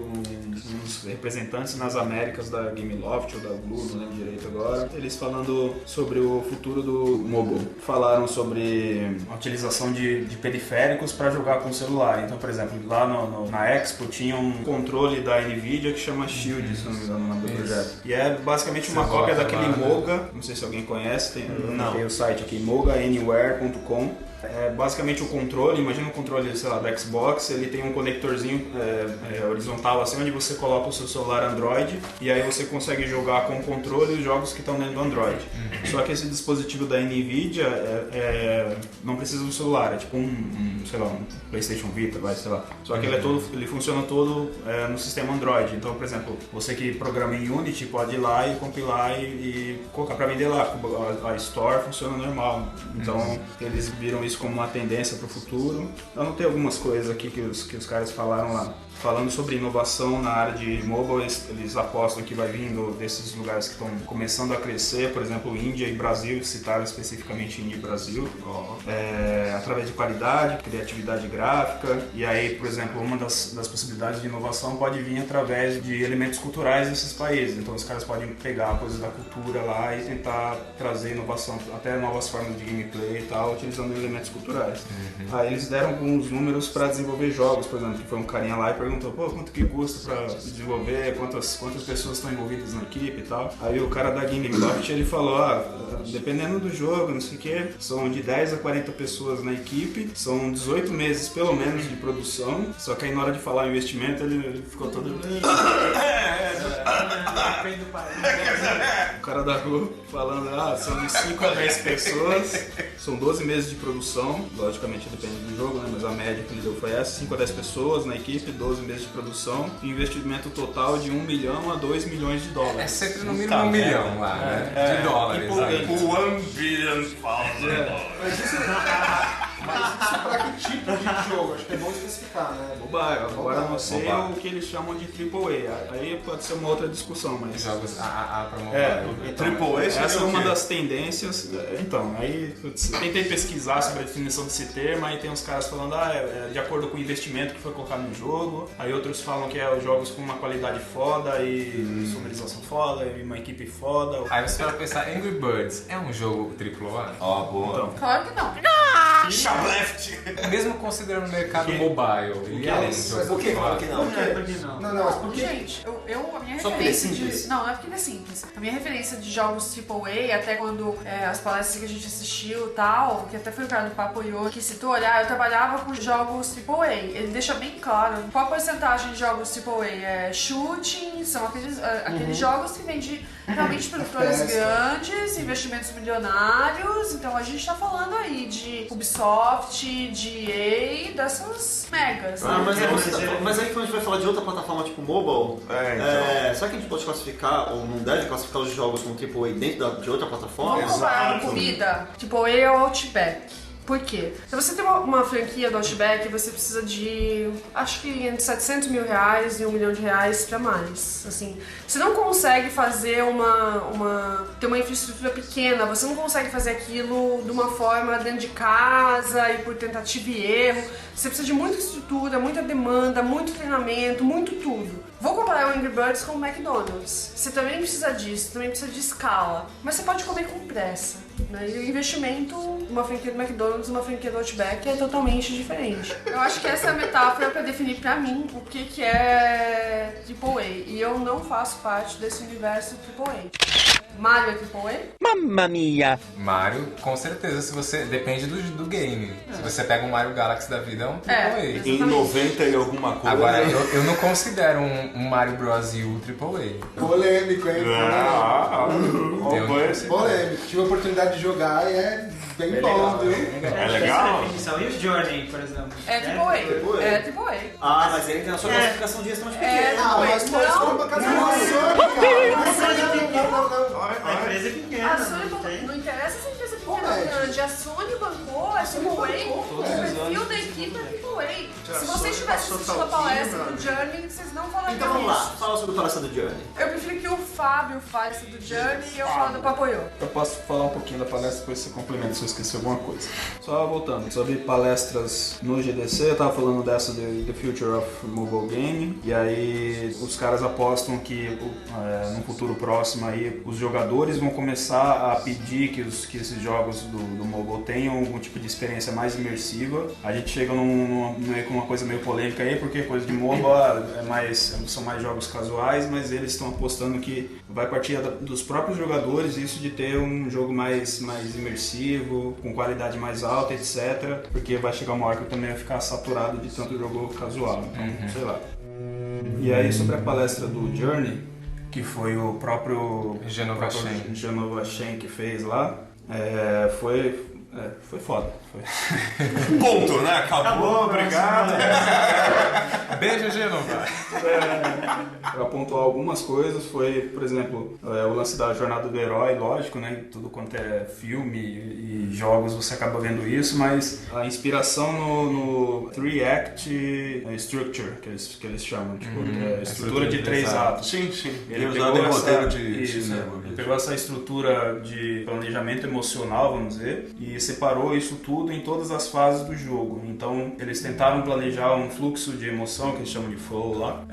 uns representantes nas Américas da Gameloft ou da Blue, não lembro direito agora. Eles falando sobre o futuro do mobile. Falaram sobre a utilização de periféricos para jogar com o celular. Então, por exemplo, lá na Expo tinha um controle da Nvidia que chama Shield, se não me engano, o nome do projeto. E é basicamente uma cópia daquele Moga, não sei se alguém conhece, tem o site aqui, mogaanywhere.com. É basicamente o controle, imagina um controle, sei lá, da Xbox, ele tem um conectorzinho horizontal assim, onde você coloca o seu celular Android e aí você consegue jogar com o controle os jogos que estão dentro do Android. Só que esse dispositivo da Nvidia não precisa do celular, é tipo sei lá, um PlayStation Vita, sei lá. Só que ele funciona todo no sistema Android. Então, por exemplo, você que programa em Unity pode ir lá e compilar e colocar para vender lá. A Store funciona normal. Então, eles viram isso como uma tendência para o futuro. Eu anotei algumas coisas aqui que os caras falaram lá. Falando sobre inovação na área de mobile, eles apostam que vai vindo desses lugares que estão começando a crescer, por exemplo, Índia e Brasil, citaram especificamente Índia e Brasil, através de qualidade, criatividade gráfica, e aí, por exemplo, uma das possibilidades de inovação pode vir através de elementos culturais desses países, então os caras podem pegar coisas da cultura lá e tentar trazer inovação, até novas formas de gameplay e tal, utilizando elementos culturais. Aí eles deram alguns números para desenvolver jogos, por exemplo, que foi um carinha lá e perguntou, quanto que custa pra desenvolver, quantas pessoas estão envolvidas na equipe e tal. Aí o cara da Gameloft, ele falou, dependendo do jogo, não sei o que, são de 10 a 40 pessoas na equipe, são 18 meses pelo menos de produção, só que aí na hora de falar investimento, ele ficou todo... O cara da rua falando, são de 5 a 10 pessoas, são 12 meses de produção, logicamente depende do jogo, né? Mas a média que ele deu foi essa, 5 a 10 pessoas na equipe, 12 meses de produção, e investimento total de 1 milhão a 2 milhões de dólares. É sempre no mínimo 1 milhão lá, né? De dólares. Tipo 1 billion Mas isso pra que tipo de jogo? Acho que é bom especificar, né? Mobile. Agora não sei o que eles chamam de AAA. Aí pode ser uma outra discussão, mas... Jogos AAA pra mobile. AAA essa é uma das tendências. Então, aí tentei pesquisar sobre a definição desse termo, aí tem uns caras falando, é de acordo com o investimento que foi colocado no jogo. Aí outros falam que é os jogos com uma qualidade foda e sonorização foda e uma equipe foda. Aí você vai pensar, Angry Birds é um jogo AAA? Boa. Então, Claro que não. Shableft! Mesmo considerando o mercado mobile, ele é um jogo Por que AAA. não? Por que não? Não, mas por que? Gente, a minha Só porque ele é referência simples. de... Não é porque ele é simples. A minha referência de jogos AAA, até quando as palestras que a gente assistiu e tal, que até foi o cara do Papo Yo que citou, eu trabalhava com jogos AAA. Ele deixa bem claro qual a porcentagem de jogos AAA é shooting, são aqueles jogos que vêm de realmente produtores grandes, investimentos milionários. Então a gente tá falando aí de Ubisoft, de EA, dessas megas. né? Mas aí quando a gente vai falar de outra plataforma tipo mobile, será que a gente pode classificar, ou não deve classificar os jogos como AAA dentro de outra plataforma? Vamos comparar comida, tipo EA ou Outback. Por quê? Se você tem uma franquia do Outback, você precisa de, acho que entre 700 mil reais e 1 milhão de reais pra mais. Assim, você não consegue fazer ter uma infraestrutura pequena, você não consegue fazer aquilo de uma forma dentro de casa e por tentativa e erro. Você precisa de muita estrutura, muita demanda, muito treinamento, muito tudo. Vou comparar o Angry Birds com o McDonald's. Você também precisa disso, também precisa de escala. Mas você pode comer com pressa. Né? E o investimento, uma franquia do McDonald's e uma franquia do Outback é totalmente diferente. Eu acho que essa é a metáfora para definir pra mim o que é AAA. E eu não faço parte desse universo AAA. Mario é AAA? Mamma mia! Mario, com certeza, se você depende do game. Se você pega um Mario Galaxy da vida, é um AAA. Em 90 e alguma coisa. Agora, eu não considero um Mario Bros. U AAA. Polêmico, hein? Polêmico. Tive a oportunidade de jogar e é bem bom, viu? É legal? E o Journey, por exemplo? É AAA. É AAA. Mas ele tem a sua classificação de gestão de pequeno. Mas pô, isso foi pra casa da Sony, cara. A empresa é pequena. A Sony não interessa se a empresa é porque não grande. A Sony bancou, a AAA, o perfil da equipe é AAA. Se vocês tivessem assistido a palestra do Journey, vocês não falariam Então vamos lá, isso. fala sobre a palestra do Journey. Eu prefiro que o Fábio fale do Journey e eu falo do Papoyo. Eu posso falar um pouquinho da palestra, depois você complementa se eu esqueci alguma coisa. Só voltando, sobre palestras no GDC, eu tava falando dessa The Future of Mobile Game, e aí os caras apostam que no futuro próximo aí os jogadores vão começar a pedir que esses jogos do mobile tenham algum tipo de experiência mais imersiva. A gente chega meio com uma coisa meio polêmica aí, porque coisa de MOBA são mais jogos casuais, mas eles estão apostando que vai partir dos próprios jogadores isso de ter um jogo mais imersivo, com qualidade mais alta, etc. Porque vai chegar uma hora que eu também vai ficar saturado de tanto jogo casual, então sei lá. E aí sobre a palestra do Journey, que foi o próprio Genova Shen que fez lá, foi foda. Ponto, né? Acabou, obrigado. Beijo, Genova. Pra pontuar algumas coisas, foi, por exemplo, o lance da jornada do herói, lógico, né? Tudo quanto é filme e jogos você acaba vendo isso, mas a inspiração no 3-act structure, que eles chamam, tipo, estrutura de 3 atos. Sim. Ele pegou essa estrutura de planejamento emocional, vamos dizer, e separou isso tudo em todas as fases do jogo. Então eles tentaram planejar um fluxo de emoção, que eles chamam de flow lá,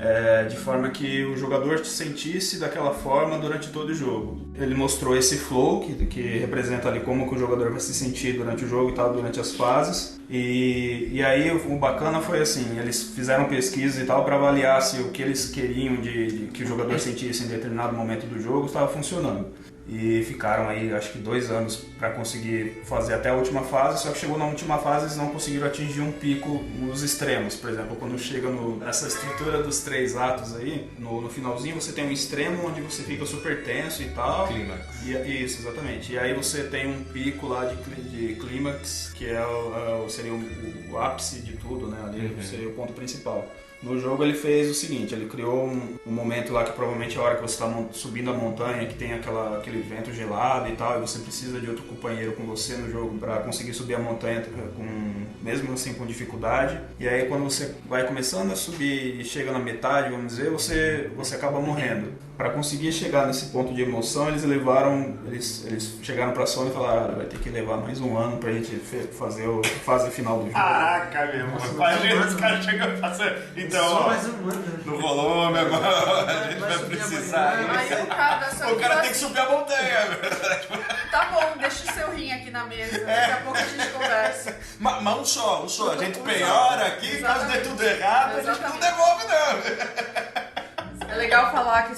de forma que o jogador se sentisse daquela forma durante todo o jogo. Ele mostrou esse flow, que representa ali como que o jogador vai se sentir durante o jogo e tal, durante as fases. E aí o bacana foi assim, eles fizeram pesquisa e tal para avaliar se o que eles queriam de que o jogador sentisse em determinado momento do jogo estava funcionando. E ficaram aí, acho que 2 anos para conseguir fazer até a última fase, só que chegou na última fase eles não conseguiram atingir um pico nos extremos. Por exemplo, quando chega nessa estrutura dos 3 atos aí, no finalzinho você tem um extremo onde você fica super tenso e tal. Clímax. Isso, exatamente. E aí você tem um pico lá de clímax, que seria o ápice de tudo, né? Ali seria o ponto principal. No jogo ele fez o seguinte, ele criou um momento lá que provavelmente é a hora que você está subindo a montanha, que tem aquele vento gelado e tal, e você precisa de outro companheiro com você no jogo para conseguir subir a montanha mesmo assim com dificuldade. E aí quando você vai começando a subir e chega na metade, vamos dizer, você acaba morrendo. Para conseguir chegar nesse ponto de emoção, eles chegaram pra Sony e falaram, vai ter que levar mais 1 ano pra gente fazer a fase final do jogo. Caraca, meu irmão. Imagina os caras chegam a fazer. Então, Só mais 1 ano. No volume agora, a gente vai precisar. Aí o cara da Sony O cara tem que subir a montanha. Tá bom, deixa o seu rim aqui na mesa. Daqui a pouco a gente conversa. Mas um só. A gente penhora aqui, caso dê tudo errado, a gente não devolve, não. É legal falar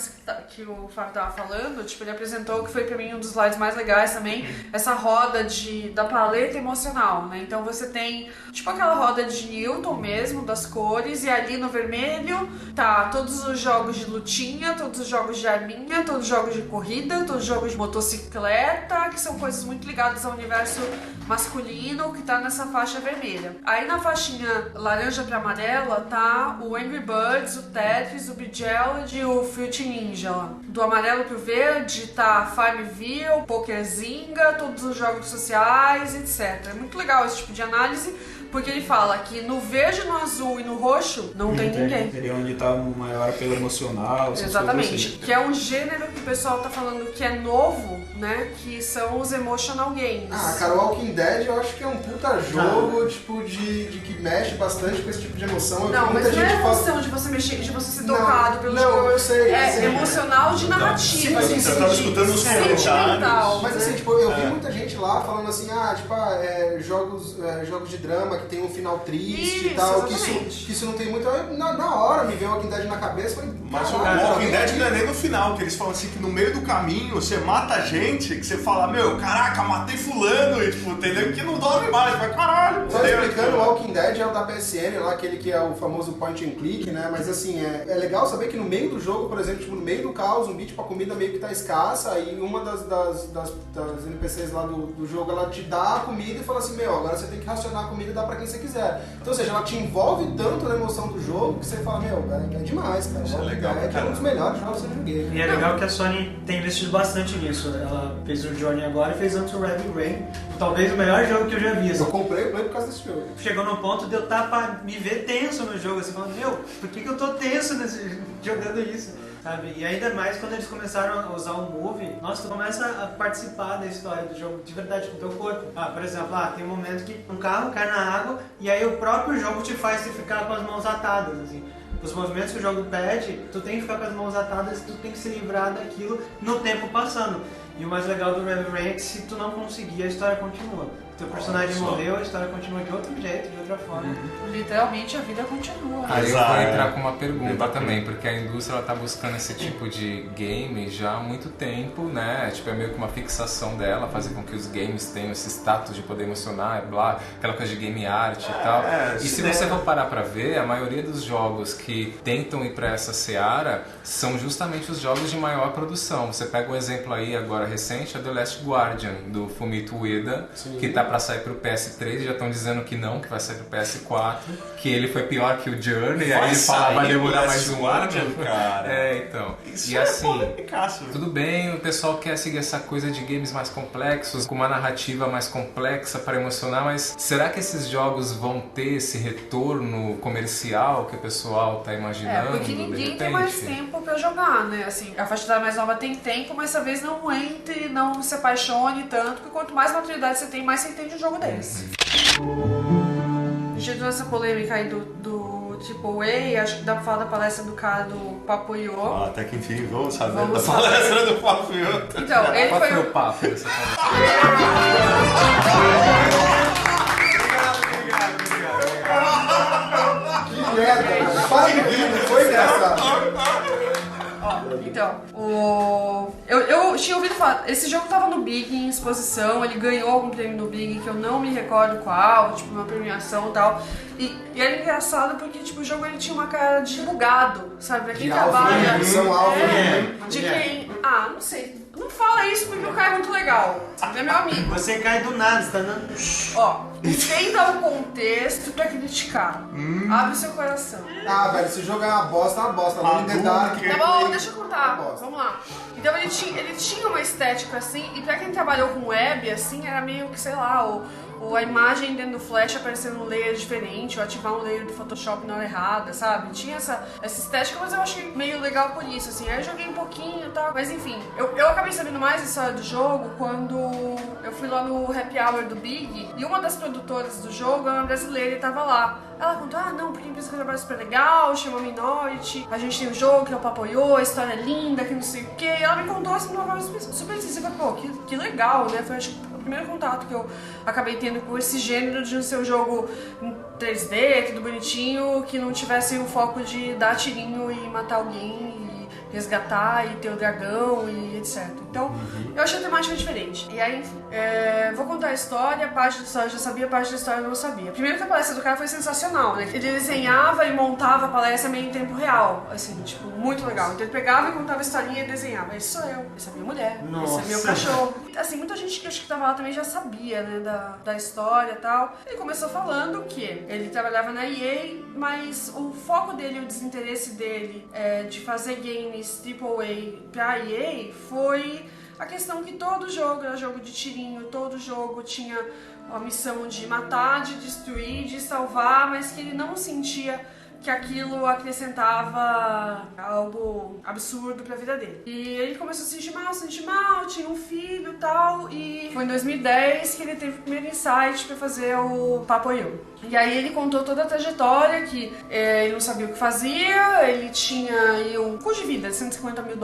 que o Fábio tava falando, tipo, ele apresentou, que foi pra mim um dos slides mais legais também, essa roda da paleta emocional, né? Então você tem, tipo, aquela roda de Newton mesmo, das cores, e ali no vermelho tá todos os jogos de lutinha, todos os jogos de arminha, todos os jogos de corrida, todos os jogos de motocicleta, que são coisas muito ligadas ao universo masculino, que tá nessa faixa vermelha. Aí na faixinha laranja pra amarela tá o Angry Birds, o Tetris, o Bejeweled e o Fruit Ninja lá. Do amarelo pro verde tá Farmville, Pokerzinga, todos os jogos sociais, etc. É muito legal esse tipo de análise, porque ele fala que no verde, no azul e no roxo não tem ninguém. Seria onde tá o maior apelo emocional. Exatamente, assim. que é um gênero que o pessoal tá falando que é novo, né? Que são os emotional games. Cara, o Walking Dead eu acho que é um puta jogo, tipo, de que mexe bastante com esse tipo de emoção. Não, mas não é emoção de você mexer, de você ser tocado pelo jogo. Não, eu sei. É emocional de narrativa. Sim, você tava escutando os sentimental. Mas assim, tipo, eu vi muita gente lá falando assim, jogos de drama que tem um final triste e tal, que isso não tem muito. Na hora me veio o Walking Dead na cabeça, falei, mas o Walking Dead não é nem no final, que eles falam assim que no meio do caminho você mata gente, que você fala, meu, caraca, matei fulano, e tipo, entendeu? Que não dorme mais, mas caralho. Só explicando, o Walking Dead é o da PSN, lá, aquele que é o famoso point and click, né? Mas assim, é legal saber que no meio do jogo, por exemplo, tipo, no meio do caos, um zumbi, tipo, a comida meio que tá escassa, e uma das NPCs lá do jogo, ela te dá a comida e fala assim, agora você tem que racionar a comida e dar pra quem você quiser. Então, ou seja, ela te envolve tanto na emoção do jogo que você fala, é demais, cara. Isso é legal, É um dos melhores jogos que eu joguei. E é legal que a Sony tem investido bastante nisso. Ela fez o Journey agora e fez antes o Heavy Rain. Talvez o melhor jogo que eu já vi. Eu comprei o Play por causa desse jogo. Chegou no ponto de eu estar pra me ver tenso no jogo, assim, falando, por que eu tô tenso jogando isso? Sabe? E ainda mais quando eles começaram a usar o Move, nossa, tu começa a participar da história do jogo de verdade com o teu corpo. Por exemplo, tem um momento que um carro cai na água e aí o próprio jogo te faz você ficar com as mãos atadas, assim. Os movimentos que o jogo pede, tu tem que ficar com as mãos atadas, tu tem que se livrar daquilo no tempo passando. E o mais legal do Heavy Rain é que se tu não conseguir, a história continua. Teu personagem morreu, a história continua de outro jeito, de outra forma. Literalmente a vida continua. Aí eu vou entrar com uma pergunta também, porque a indústria ela tá buscando esse tipo de game já há muito tempo, né? Tipo, é meio que uma fixação dela, fazer com que os games tenham esse status de poder emocionar, blá, aquela coisa de game art e tal. E se você for parar pra ver, a maioria dos jogos que tentam ir pra essa seara são justamente os jogos de maior produção. Você pega um exemplo aí agora recente, é The Last Guardian, do Fumito Ueda, que tá pra sair pro PS3, já estão dizendo que não, que vai sair pro PS4, que ele foi pior que o Journey, aí ele fala vai demorar mais um ano. Cara. Então. Isso e assim, polêmicaço. tudo bem, o pessoal quer seguir essa coisa de games mais complexos, com uma narrativa mais complexa para emocionar, mas será que esses jogos vão ter esse retorno comercial que o pessoal tá imaginando? Porque ninguém tem mais tempo pra jogar, né? Assim, a faixa etária mais nova tem tempo, mas talvez não entre, não se apaixone tanto, porque quanto mais maturidade você tem, mais você entende um jogo desse. A gente entrou nessa polêmica aí do AAA, acho que dá pra falar da palestra do cara do Papoyo. Até que enfim, vamos saber da palestra do Papoyo. Então, ele Qual foi foi o papo dessa palestra? Que merda, cara. Para de rir, não foi engraçado. Então, eu tinha ouvido falar, esse jogo tava no Big em exposição, ele ganhou algum prêmio no Big que eu não me recordo qual, tipo uma premiação e tal. E era engraçado porque tipo, o jogo ele tinha uma cara de bugado, sabe? Pra quem trabalha. De quem. Não sei. Não fala isso porque o cara é muito legal. É meu amigo. Você cai do nada, você tá dando. Entenda o contexto pra criticar. Abre o seu coração. Velho, esse jogo é uma bosta, Não me Dark. Tá bom, deixa eu contar. Vamos lá. Então ele tinha uma estética assim, e pra quem trabalhou com web, assim, era meio que, sei lá, ou a imagem dentro do Flash aparecendo um layer diferente, ou ativar um layer do Photoshop na hora errada, sabe? Tinha essa estética, mas eu achei meio legal por isso, assim. Aí eu joguei um pouquinho e tal, mas enfim. Eu acabei sabendo mais da história do jogo quando eu fui lá no Happy Hour do Big, e uma das produtoras do jogo era uma brasileira e tava lá. Ela contou, não, porque a empresa que eu trabalho é super legal, chama Minority, a gente tem um jogo que é o Papoyo, a história é linda, que não sei o quê. E ela me contou assim de uma forma super sensível, que legal, né? Foi acho que o primeiro contato que eu acabei tendo com esse gênero de ser um jogo em 3D, tudo bonitinho, que não tivesse o foco de dar tirinho e matar alguém, e resgatar e ter o dragão e etc. Então, eu achei a temática diferente. E aí, enfim, vou contar a história, parte da história eu já sabia, parte da história eu não sabia. Primeiro que a palestra do cara foi sensacional, né? Ele desenhava e montava a palestra meio em tempo real, assim, tipo, muito legal. Então ele pegava e contava a historinha e desenhava. Esse sou eu, essa é minha mulher, esse é meu cachorro. Assim, muita gente que acho que tava lá também já sabia, né, da história e tal. Ele começou falando que ele trabalhava na EA, mas o foco dele, o desinteresse dele de fazer games AAA pra EA foi a questão que todo jogo era jogo de tirinho, todo jogo tinha a missão de matar, de destruir, de salvar, mas que ele não sentia que aquilo acrescentava algo absurdo pra vida dele. E ele começou a se sentir mal, tinha um filho e tal, e foi em 2010 que ele teve o primeiro insight pra fazer o Papoyo. E aí ele contou toda a trajetória, que ele não sabia o que fazia, ele tinha aí um custo de vida de $150 mil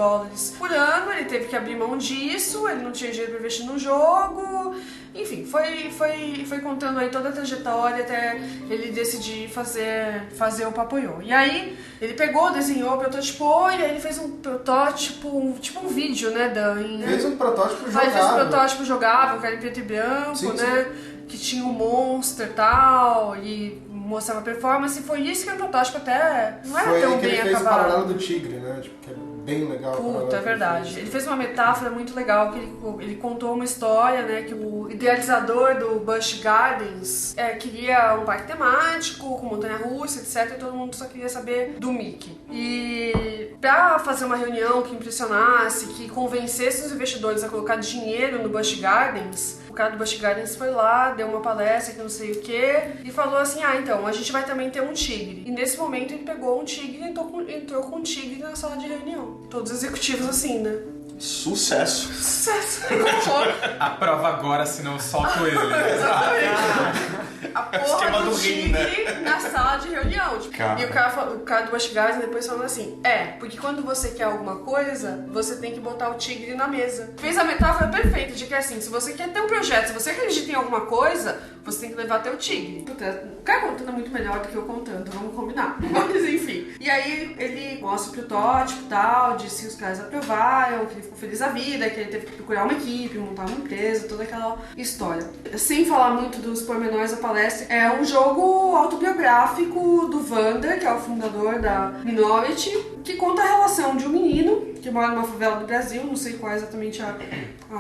por ano, ele teve que abrir mão disso, ele não tinha dinheiro pra investir no jogo. Enfim, foi contando aí toda a trajetória até ele decidir fazer o Papoyo. E aí, ele pegou, desenhou, prototipou, e aí ele fez um protótipo, tipo um vídeo, né, Fez um protótipo jogável. Fez um protótipo jogável, que era em preto e branco, sim, né? Sim. que tinha o Monster e tal, e mostrava performance, e foi isso que o protótipo até não era tão bem acabado. Foi que ele fez o paralelo do tigre, né? Tipo, que é bem legal. Puta, é verdade. Ele fez uma metáfora muito legal, que ele contou uma história, né, que o idealizador do Busch Gardens queria um parque temático, com montanha-russa, etc, e todo mundo só queria saber do Mickey. E pra fazer uma reunião que impressionasse, que convencesse os investidores a colocar dinheiro no Busch Gardens, o cara do Busch Gardens foi lá, deu uma palestra que não sei o que, e falou assim, então, a gente vai também ter um tigre. E nesse momento ele pegou um tigre e entrou com um tigre na sala de reunião. Todos os executivos assim, né? Sucesso. A prova agora, senão eu solto ele. A porra do tigre na sala de reunião. Tipo, e o cara do Busch Gardens depois falando assim, porque quando você quer alguma coisa, você tem que botar o tigre na mesa. Fez a metáfora perfeita de que assim, se você quer ter um projeto, se você acredita em alguma coisa, você tem que levar até o tigre. Puta, o cara contando é muito melhor do que eu contando, vamos combinar. Mas enfim. E aí ele mostra o protótipo e tal, disse que os caras aprovaram, que ele ficou feliz da vida, que ele teve que procurar uma equipe, montar uma empresa, toda aquela história. Sem falar muito dos pormenores da palestra, é um jogo autobiográfico do Vander, que é o fundador da Minority, que conta a relação de um menino que mora numa favela do Brasil, não sei qual é exatamente a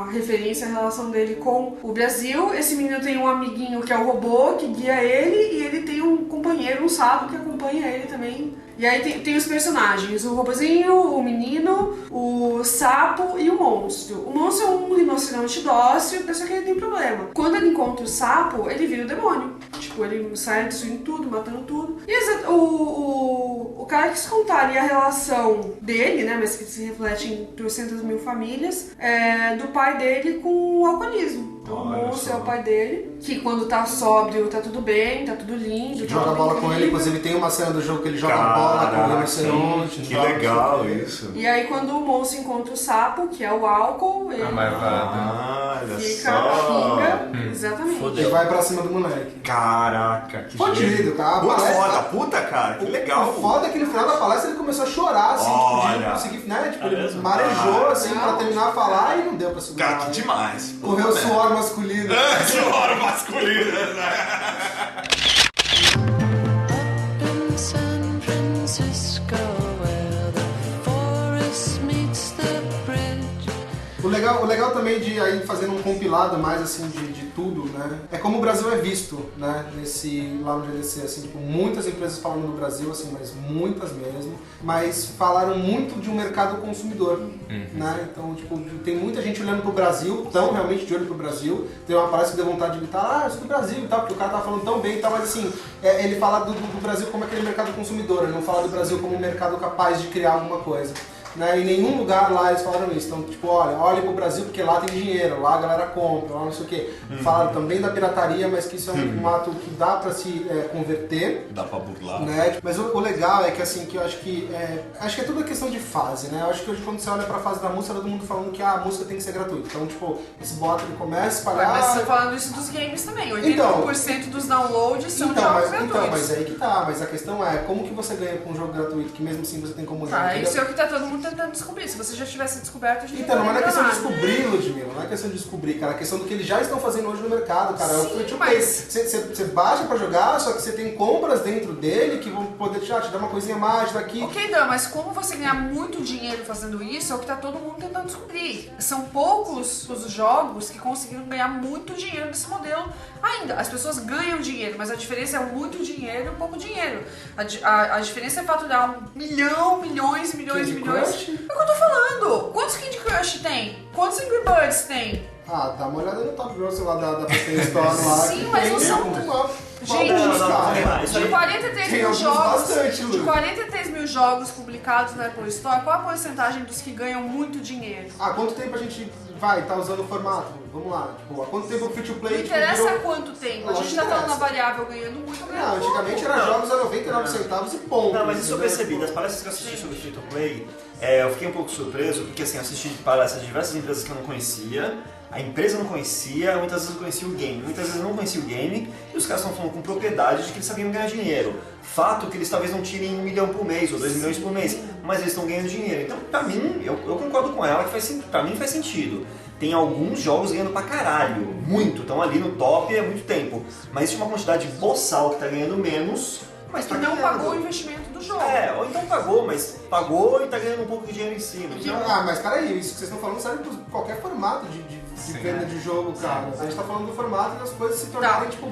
referência, a relação dele com o Brasil. Esse menino tem um amiguinho que é o robô, que guia ele, e ele tem um companheiro, um sapo, que acompanha ele também. E aí tem os personagens, o robozinho, o menino, o sapo e o monstro. O monstro é um rinoceronte dócil, só que ele tem problema. Quando ele encontra o sapo, ele vira o demônio. Tipo, ele sai destruindo tudo, matando tudo. E o cara quis contar ali a relação dele, né, mas que se reflete em 300.000 famílias, do pai dele com o alcoolismo. Então o monstro é o pai dele, que quando tá sóbrio tá tudo bem, tá tudo lindo. Joga tudo bola incrível. com ele, inclusive tem uma cena do jogo que ele joga bola com o rinoceronte. Que legal isso. E aí quando o monstro encontra o sapo, que é o álcool, ele Olha fica só. pinga. Exatamente. E vai pra cima do moleque. Caraca, que Fodido, cara. Puta Palestra- foda, puta, cara, que legal. O foda é que no final da palestra ele começou a chorar, assim, Olha. de não conseguir, né? Tipo, ele mesmo? marejou, assim, pra terminar de falar e não deu pra segurar. Cara, que demais. Correu suor masculino. Suor masculino, né? In San Francisco, where the forest meets the bridge. O legal também de aí fazendo um compilado mais assim de tudo, né? É como o Brasil é visto, né? Lá no GDC, assim, tipo, muitas empresas falando do Brasil, assim, mas muitas mesmo, mas falaram muito de um mercado consumidor, né? Então, tipo, tem muita gente olhando pro Brasil, tão realmente de olho pro Brasil. Tem uma palestra que deu vontade de gritar, eu sou do Brasil e tal, porque o cara tava falando tão bem e tal, mas assim, ele fala do Brasil como aquele mercado consumidor, ele não fala do Brasil como um mercado capaz de criar alguma coisa. Né? Em nenhum lugar lá eles falaram isso. Então, tipo, olha pro Brasil porque lá tem dinheiro, lá a galera compra, lá não sei o quê. Falaram também da pirataria, mas que isso é um ato que dá pra se converter. Dá pra burlar. Né? Mas o legal é que, assim, que eu acho que é tudo questão de fase, né? Eu acho que hoje quando você olha pra fase da música, todo mundo falando que a música tem que ser gratuita. Então, tipo, esse bota ele começa a espalhar... Mas você tá falando isso dos games também. 80% Então, dos downloads são jogos gratuitos. mas aí que tá. Mas a questão é, como que você ganha com um jogo gratuito, que mesmo assim você tem como ganhar? Isso é o que tá todo mundo tentando descobrir. Se você já tivesse descoberto, a gente Então, não é questão de descobrir, Ludmilla, não é questão de descobrir, cara. É questão do que eles já estão fazendo hoje no mercado, cara. Sim, mas... Você baixa pra jogar, só que você tem compras dentro dele que vão poder te dar uma coisinha mais daqui. Ok, Dan, mas como você ganhar muito dinheiro fazendo isso é o que tá todo mundo tentando descobrir. São poucos os jogos que conseguiram ganhar muito dinheiro nesse modelo ainda. As pessoas ganham dinheiro, mas a diferença é muito dinheiro e pouco dinheiro. A diferença é faturar 1 milhão, milhões e milhões e milhões. Crush? É o que eu tô falando. Quantos Candy Crush tem? Quantos Angry Birds tem? Dá uma olhada no Top Gross lá da Play Store lá. Sim, mas não são... Gente, de 43 Tem mil alguns jogos, bastante, de Lu. 43 mil jogos publicados na Apple Store, qual a porcentagem dos que ganham muito dinheiro? Há quanto tempo a gente tá usando o formato? Vamos lá, tipo, há quanto tempo o Free to Play Não interessa virou... quanto tempo, a Lógico gente tá que falando na interessa. variável ganhando muito, ganhando Não, antigamente pouco. era jogos a 99 centavos e ponto. Não, mas isso eu entendeu? percebi. Das palestras que eu assisti sobre Free to Play, eu fiquei um pouco surpreso, porque assim, eu assisti palestras de diversas empresas que eu não conhecia, a empresa não conhecia, muitas vezes eu conhecia o game, muitas vezes eu não conhecia o game, e os caras estão falando com propriedade de que eles sabiam ganhar dinheiro. Fato que eles talvez não tirem 1 milhão por mês ou 2 milhões por mês, mas eles estão ganhando dinheiro. Então, pra mim, eu concordo com ela que pra mim faz sentido. tem alguns jogos ganhando pra caralho, muito, estão ali no top há muito tempo. Mas existe uma quantidade boçal que tá ganhando menos, mas tá Que não ganhando. pagou o investimento do jogo. Ou então pagou, mas pagou e tá ganhando um pouco de dinheiro em cima. Então, Mas peraí, isso que vocês estão falando serve pra qualquer formato de venda de jogo, cara. A gente tá falando do formato das coisas se tornarem, tipo,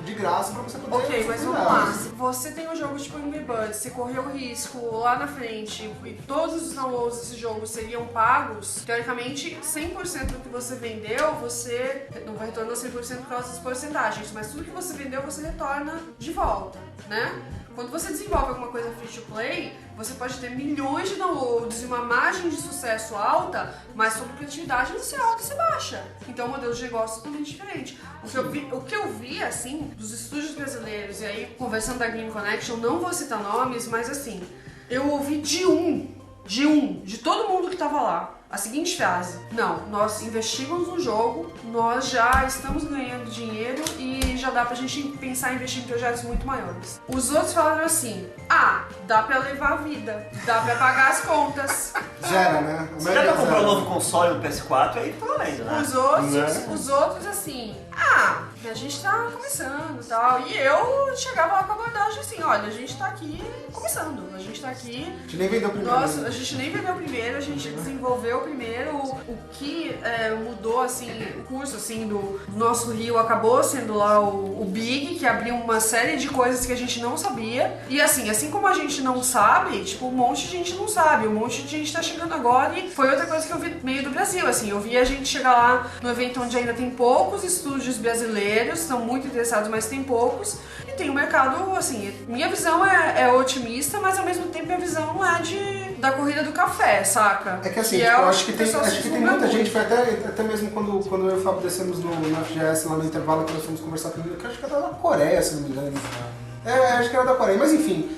de graça pra você poder... Ok, mas vamos lá. Se você tem um jogo tipo Angry Birds, você correu o risco lá na frente e todos os downloads desse jogo seriam pagos, teoricamente 100% do que você vendeu, você não vai retornar 100% por causa das porcentagens, mas tudo que você vendeu você retorna de volta, né? Quando você desenvolve alguma coisa free to play, você pode ter milhões de downloads e uma margem de sucesso alta, mas sobre criatividade você é alta e você baixa. Então o modelo de negócio é totalmente diferente. O que eu vi, assim, dos estúdios brasileiros, e aí conversando da Game Connection, não vou citar nomes, mas assim, eu ouvi de todo mundo que tava lá, a seguinte frase: não, nós investimos no jogo, nós já estamos ganhando dinheiro e já dá pra gente pensar em investir em projetos muito maiores. Os outros falaram assim: dá pra levar a vida, dá pra pagar as contas. Gera, né? você já comprou um novo console no PS4, aí tá valendo, né? Os outros assim, a gente tá começando e tal. E eu chegava lá com a abordagem assim: olha, a gente tá aqui começando, a gente tá aqui. A gente nem vendeu primeiro. Nossa, a gente nem vendeu primeiro, a gente desenvolveu primeiro. O que mudou, assim, o curso, assim, do nosso Rio acabou sendo lá o Big, que abriu uma série de coisas que a gente não sabia. E assim como a gente não sabe, tipo, um monte de gente não sabe, um monte de gente tá chegando agora. E foi outra coisa que eu vi no meio do Brasil, assim, eu vi a gente chegar lá no evento onde ainda tem poucos estúdios brasileiros, são muito interessados, mas tem poucos. E tem um mercado, assim, minha visão é otimista, mas ao mesmo tempo minha visão não é da corrida do café, saca? É que assim, Que tipo, o eu acho que tem pessoal muita se gente, foi até mesmo quando eu e o Fábio descemos no FGS lá no intervalo, que nós fomos conversar com ele, que eu acho que era da Coreia, se não me engano. Acho que era da Coreia, mas enfim,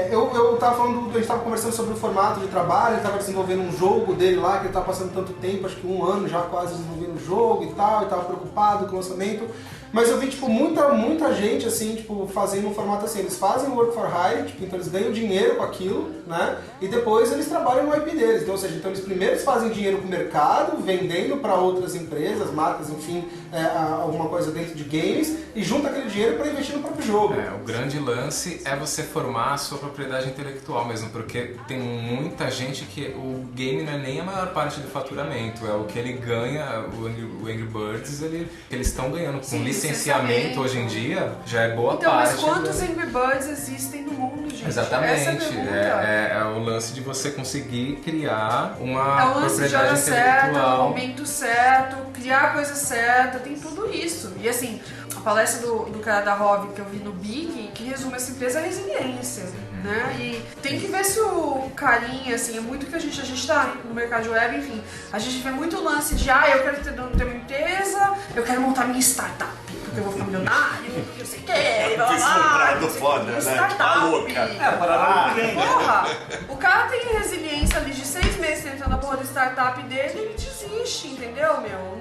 eu tava falando, a gente tava conversando sobre o formato de trabalho, ele tava desenvolvendo um jogo dele lá, que ele tava passando tanto tempo, acho que 1 ano já quase desenvolvendo o jogo e tal, e tava preocupado com o lançamento. Mas eu vi, tipo, muita gente, assim, tipo, fazendo um formato assim, eles fazem work for hire, tipo, então eles ganham dinheiro com aquilo, né, e depois eles trabalham no IP deles, então, ou seja, então eles primeiro fazem dinheiro com o mercado, vendendo para outras empresas, marcas, enfim, alguma coisa dentro de games, e junta aquele dinheiro para investir no próprio jogo. O grande lance é você formar a sua propriedade intelectual mesmo, porque tem muita gente que o game não é nem a maior parte do faturamento, é o que ele ganha, o Angry Birds, eles estão ganhando com licenciamento hoje em dia, já é boa então, parte. Mas quantos Angry Birds existem no mundo, gente? Exatamente, é o lance de você conseguir criar uma é o lance de propriedade hora certa, intelectual. no momento certo, criar a coisa certa, tem tudo isso. E assim, a palestra do cara da Hobby que eu vi no Big, que resume essa empresa é resiliência, né? E tem que ver se o carinha, assim, é muito que a gente tá no mercado web, enfim, a gente vê muito lance de, eu quero ter uma empresa, eu quero montar minha startup, porque eu vou ficar milionário, porque eu sei que, blá blá blá, foda, né? startup. Tá louca. Porra, o cara tem resiliência ali de 6 meses tentando a porra da startup dele e ele desiste, entendeu, meu?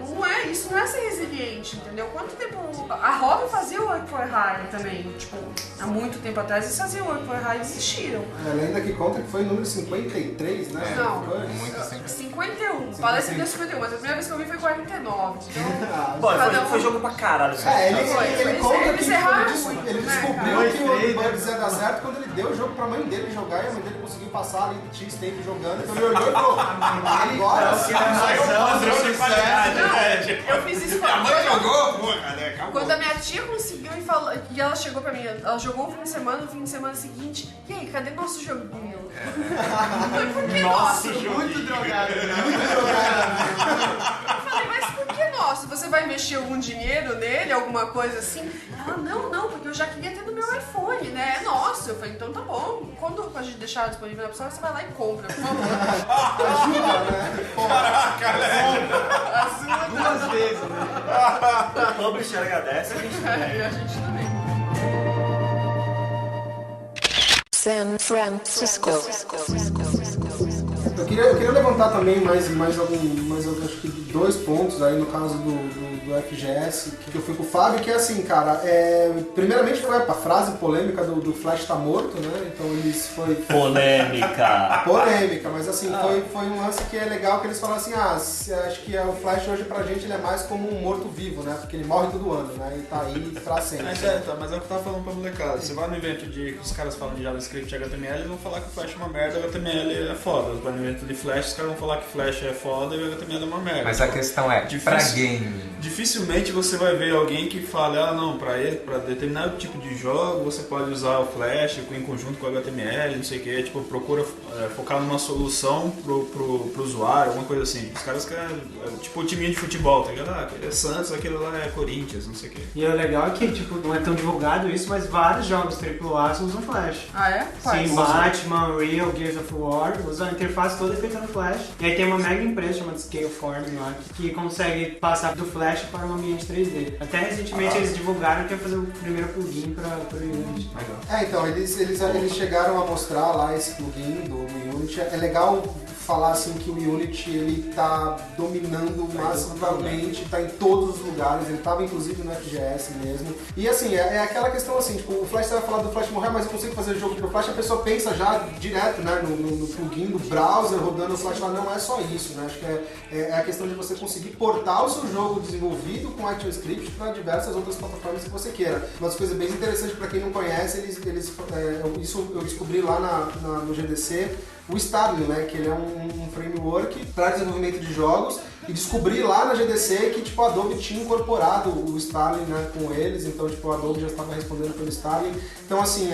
Isso não é ser resiliente, entendeu? Quanto tempo... A Hobby fazia o Work for Hire também, tipo, há muito tempo atrás eles faziam o Work for Hire e desistiram. A lenda que conta que foi o número 53, né? Não, Muito sempre. 51, parece que deu 51, mas a primeira vez que eu vi foi 49, então... Bom, foi jogo pra caralho. Ele conta que Eles erraram ele muito, descobriu né, que o Angry Birds ia dar certo quando ele deu o jogo pra mãe dele jogar e a mãe dele conseguiu passar ali X tempo jogando, então ele olhou e falou, agora sim. Padrão de qualidade, né? Eu fiz isso com A mãe jogou, porra, né? Acabou. Quando a minha tia conseguiu e ela chegou pra mim, ela jogou um fim de semana, no fim de semana seguinte, e aí, cadê nosso joguinho? Por que nosso? Muito drogado. Eu falei, mas por que nosso? Você vai mexer algum dinheiro nele, alguma coisa assim? Ela, não, porque eu já queria ter no meu iPhone, né? É nosso. Eu falei, então tá bom. Quando a gente deixar disponível na pessoa, você vai lá e compra, por favor. Ajuda, né? Caraca, né? Duas vezes, né? O publisher agradece, a gente também. E a gente também. San Francisco. Eu queria levantar também mais acho que 2 pontos aí no caso do do FGS, que eu fui com o Fábio, que é assim, cara, primeiramente foi a frase polêmica do Flash tá morto, né? Então eles foi... Polêmica, mas assim, foi um lance que é legal, que eles falam assim, acho que o Flash hoje pra gente ele é mais como um morto-vivo, né? Porque ele morre todo ano, né? E tá aí pra sempre. Mas é o que eu tava falando pra molecada. Você vai no evento que os caras falam de JavaScript e HTML, eles vão falar que o Flash é uma merda e o HTML é foda. Vai no evento de Flash, os caras vão falar que Flash é foda e o HTML é uma merda. Mas a questão é, pra game... Dificilmente você vai ver alguém que fale, não, pra determinado tipo de jogo você pode usar o Flash em conjunto com o HTML, não sei o que, tipo, procura focar numa solução pro usuário, alguma coisa assim. Os caras querem, tipo, o timinho de futebol, tá ligado? Aquele é Santos, aquele lá é Corinthians, não sei o que. E o legal é que, tipo, não é tão divulgado isso, mas vários jogos AAA usam Flash. Ah, é? Sim, Batman, Unreal, Gears of War, usa a interface toda feita no Flash. E aí tem uma mega empresa chamada Scaleform lá, que consegue passar do Flash para um ambiente 3D. Até recentemente eles divulgaram que ia fazer o primeiro plugin para o Unity. Legal. Então, eles chegaram a mostrar lá esse plugin do Unity. É legal falar assim que o Unity ele tá dominando massivamente, tá em todos os lugares, ele tava inclusive no FGS mesmo. E assim, é aquela questão assim, tipo, o Flash, você vai falar do Flash morrer, mas eu consigo fazer jogo pro Flash, a pessoa pensa já direto, né, no plugin do browser, rodando o Flash lá, não é só isso, né, acho que é a questão de você conseguir portar o seu jogo desenvolvido com ActionScript para diversas outras plataformas que você queira. Uma das coisas bem interessantes para quem não conhece, isso eu descobri lá no GDC, o Starling, né, que ele é um framework para desenvolvimento de jogos, e descobri lá na GDC que tipo, a Adobe tinha incorporado o Starling, né, com eles, então tipo, a Adobe já estava respondendo pelo Starling. Então assim,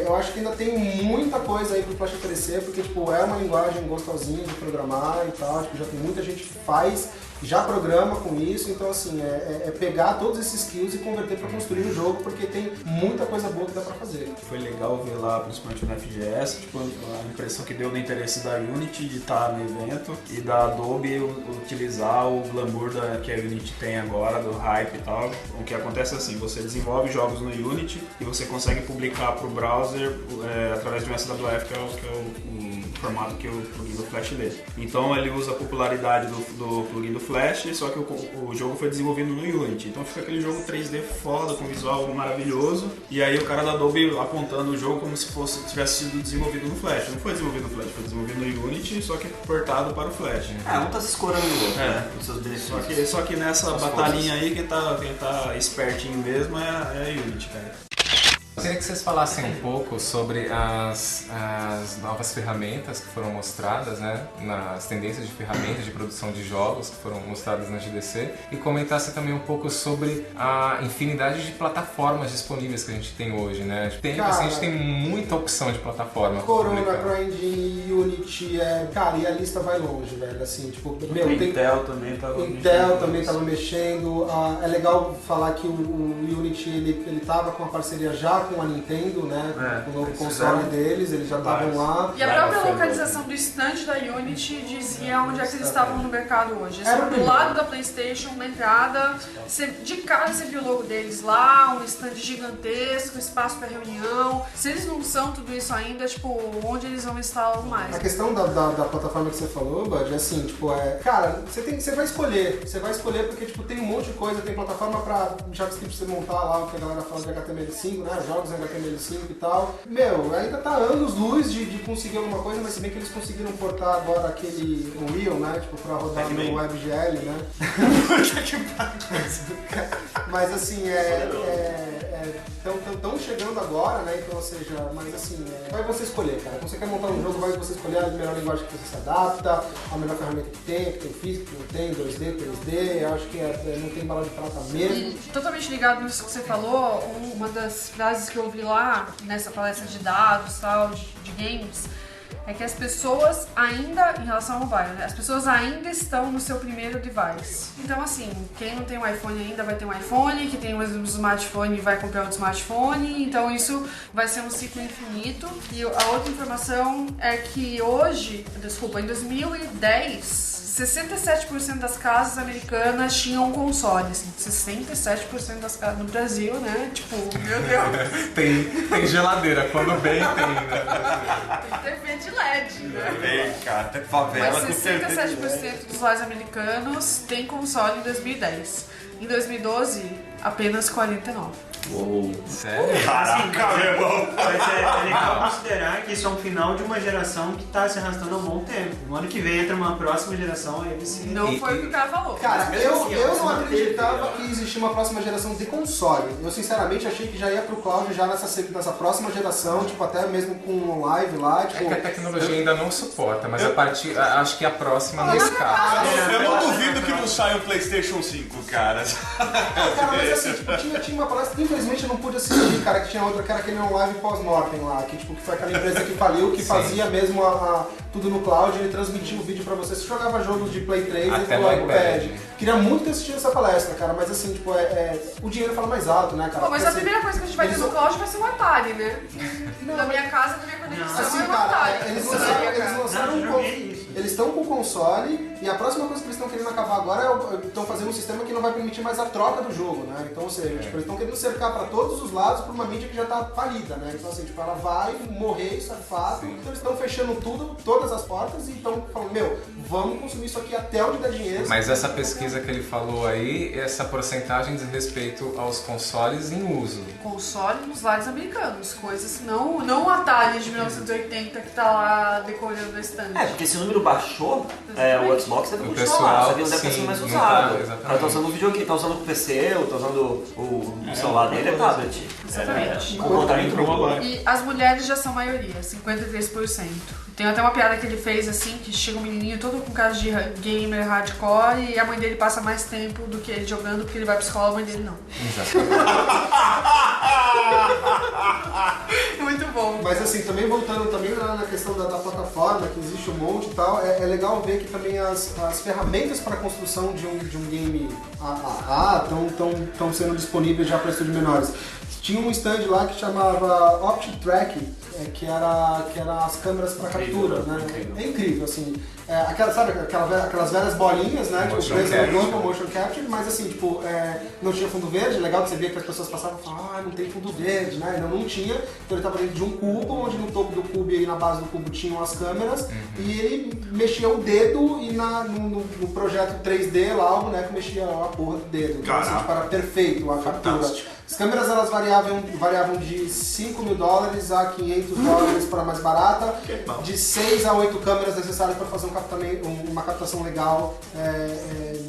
eu acho que ainda tem muita coisa aí pro Flash oferecer, porque tipo, é uma linguagem gostosinha de programar e tal, tipo, já tem muita gente que faz, já programa com isso, então assim, é pegar todos esses skills e converter para construir o jogo, porque tem muita coisa boa que dá para fazer. Foi legal ver lá, principalmente no FGS, tipo, a impressão que deu do interesse da Unity de estar no evento e da Adobe utilizar o glamour que a Unity tem agora, do hype e tal. O que acontece é assim, você desenvolve jogos no Unity e você consegue publicar para o browser através de um SWF, que é o formato que o plugin do Flash lê. Então ele usa a popularidade do plugin do Flash, só que o jogo foi desenvolvido no Unity. Então fica aquele jogo 3D foda, com visual maravilhoso, e aí o cara da Adobe apontando o jogo como se tivesse sido desenvolvido no Flash. Não foi desenvolvido no Flash, foi desenvolvido no Unity, só que portado para o Flash. Um tá se escorando no outro, os seus benefícios. Só que nessa batalhinha aí, quem tá espertinho mesmo é a Unity, cara. Eu queria que vocês falassem um pouco sobre as novas ferramentas que foram mostradas, né, nas tendências de ferramentas de produção de jogos que foram mostradas na GDC, e comentassem também um pouco sobre a infinidade de plataformas disponíveis que a gente tem hoje, né? A gente tem muita opção de plataforma. Corona, CryEngine, Unity, cara, e a lista vai longe, velho, assim, tipo... Intel também tava mexendo. É legal falar que o Unity, ele tava com a parceria já com a Nintendo, né? Com o novo console deles, eles já estavam lá. E a própria localização do stand da Unity dizia onde é que eles estavam no mercado hoje. Eles foram do lado da PlayStation, na entrada, de cara você viu o logo deles lá, um stand gigantesco, espaço para reunião. Se eles não são tudo isso ainda, tipo, onde eles vão estar logo mais? A questão da plataforma que você falou, Bud, é assim, tipo, cara, você vai escolher porque, tipo, tem um monte de coisa, tem plataforma pra JavaScript você montar lá o que a galera fala de HTML5, né? Jogos em HTML5 e tal. Ainda tá anos-luz de conseguir alguma coisa, mas se bem que eles conseguiram portar agora aquele Unreal, né? Tipo, pra rodar no WebGL, né? Mas assim, estão chegando agora, né? Então, ou seja, mas assim, vai você escolher, cara. Quando você quer montar um jogo, vai você escolher a melhor linguagem que você se adapta, a melhor ferramenta que tem físico, que não tem, 2D, 3D, eu acho que não tem bala de prata mesmo. E totalmente ligado nisso que você falou, uma das frases que eu ouvi lá, nessa palestra de dados, tal, de games, é que as pessoas ainda, em relação ao mobile, né? As pessoas ainda estão no seu primeiro device. Então, assim, quem não tem um iPhone ainda vai ter um iPhone, quem tem um smartphone vai comprar outro smartphone, então isso vai ser um ciclo infinito. E a outra informação é que em 2010, 67% das casas americanas tinham consoles. 67% das casas no Brasil, né? Tipo, meu Deus. tem geladeira, quando bem tem, né? Tem TV de LED, né? Tem, cara, tem favela. Mas 67% dos lares americanos tem console em 2010. Em 2012, apenas 49. Uou. Sério? Caraca, meu irmão! Mas é legal considerar que isso é um final de uma geração que tá se arrastando há um bom tempo. No ano que vem entra uma próxima geração, aí você... Não foi o que o cara falou. Cara, Mas mesmo assim, eu você não não teve, acreditava né? que existia uma próxima geração de console. Eu sinceramente achei que já ia pro cloud já nessa próxima geração, tipo, até mesmo com live lá, É tipo... que a tecnologia ainda não suporta, mas acho que a próxima não escapa. Eu não duvido que não saia o PlayStation 5, cara. Cara, mas assim, tipo, tinha uma palestra que infelizmente eu não pude assistir, cara, que tinha outra, que era aquele live pós-mortem lá, que tipo, que foi aquela empresa que faliu, que fazia mesmo tudo no cloud, ele transmitia o vídeo pra você. Você jogava jogos de Play 3 Até e no do iPad. iPad. Queria muito ter assistido essa palestra, cara, mas assim, tipo, o dinheiro fala mais alto, né, cara? Pô, mas Porque, a assim, primeira coisa que a gente vai ter eles- no cloud vai ser o Atari, né? Na minha casa, na minha conexão, Assim, é o cara, Atari. eles Não lançaram, sabia, eles cara. lançaram Não, um eu joguei isso. Eles estão com o console e a próxima coisa que eles estão querendo acabar agora estão fazendo um sistema que não vai permitir mais a troca do jogo, né? Então, ou seja, tipo, eles estão querendo cercar para todos os lados por uma mídia que já tá falida, né? Então, assim, tipo, ela vai morrer, isso é fato. Então, eles estão fechando tudo, todas as portas e estão falando, meu, vamos consumir isso aqui até onde der dinheiro. Mas essa pesquisa que ele falou aí, essa porcentagem diz respeito aos consoles em uso. Console nos lares americanos, coisas não o Atari de 1980 que tá lá decorando a estante. Porque esse número baixou, o Xbox deve O continuar, pessoal, só que não deve estar sim, sendo mais não usado. tá, O exatamente. cara tá usando o videogame, tá usando o PC, ou tá usando o celular dele, é tablet. Exatamente. O contrário Entrou entrou. agora. E as mulheres já são maioria, 53%. Tem até uma piada que ele fez assim, que chega um menininho todo com cara de gamer hardcore e a mãe dele passa mais tempo do que ele jogando porque ele vai pra escola, a mãe dele não. Muito bom. Mas assim, também voltando também na questão da plataforma, que existe um monte e tal, é legal ver que também as ferramentas para a construção de um game AAA estão sendo disponíveis já para estúdios menores. Tinha um stand lá que chamava OptiTrack, que era as câmeras para captura, né? Incrível. É incrível, assim. Sabe aquelas velhas bolinhas, né? Tipo, Motion presas capture. no campo, motion capture, mas assim, tipo, não tinha fundo verde. Legal que você via que as pessoas passavam e falavam, não tem fundo verde, né? Não tinha. Então ele estava dentro de um cubo, onde no topo do cubo e na base do cubo tinham as câmeras, e ele mexia o dedo e no projeto 3D lá, o boneco mexia a porra do dedo. Então, assim, tipo, era perfeito a captura. Fantástico. As câmeras elas variavam de $5.000 a $500 para a mais barata, de 6 a 8 câmeras necessárias para fazer uma captação legal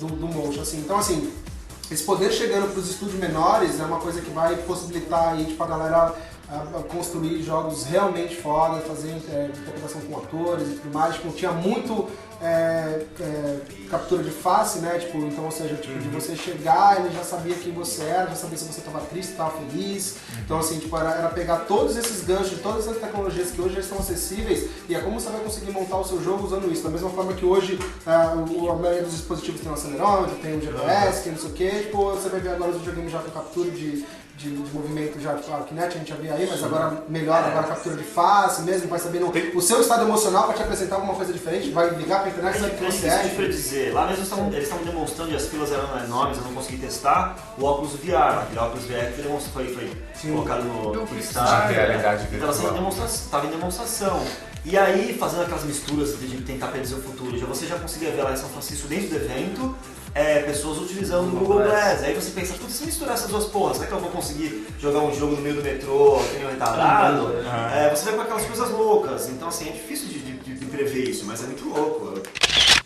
do motion. Assim. Então, assim, esse poder chegando para os estúdios menores é uma coisa que vai possibilitar aí, tipo, a galera construir jogos realmente foda, fazer interpretação com atores e tudo mais. Tipo, tinha muito captura de face, né? Tipo, então, ou seja, tipo, de você chegar, ele já sabia quem você era, já sabia se você estava triste, estava feliz. Então, assim, tipo, era pegar todos esses ganchos, todas essas tecnologias que hoje já estão acessíveis e é como você vai conseguir montar o seu jogo usando isso. Da mesma forma que hoje a maioria dos dispositivos tem um acelerômetro, tem um GPS, que não sei o que, tipo, você vai ver agora os videogames já com captura de movimento já, tipo, a Kinect a gente já vê aí, mas agora melhora, agora captura de face mesmo, vai saber o seu estado emocional para te apresentar alguma coisa diferente, vai ligar pra internet, sabe o que você É difícil de dizer. Lá mesmo eles estavam demonstrando e as filas eram enormes, eu não consegui testar, o óculos VR, aquele óculos VR que foi colocado no Kickstarter. De realidade Então virtual. estava em demonstração. E aí, fazendo aquelas misturas de tentar predizer o futuro, você já conseguia ver lá em São Francisco, dentro do evento, pessoas utilizando o Google Glass. Aí você pensa, putz, se misturar essas duas porras, será que eu vou conseguir jogar um jogo no meio do metrô, que nem um retardado? Você vai com aquelas coisas loucas. Então, assim, é difícil de prever isso, mas é muito louco.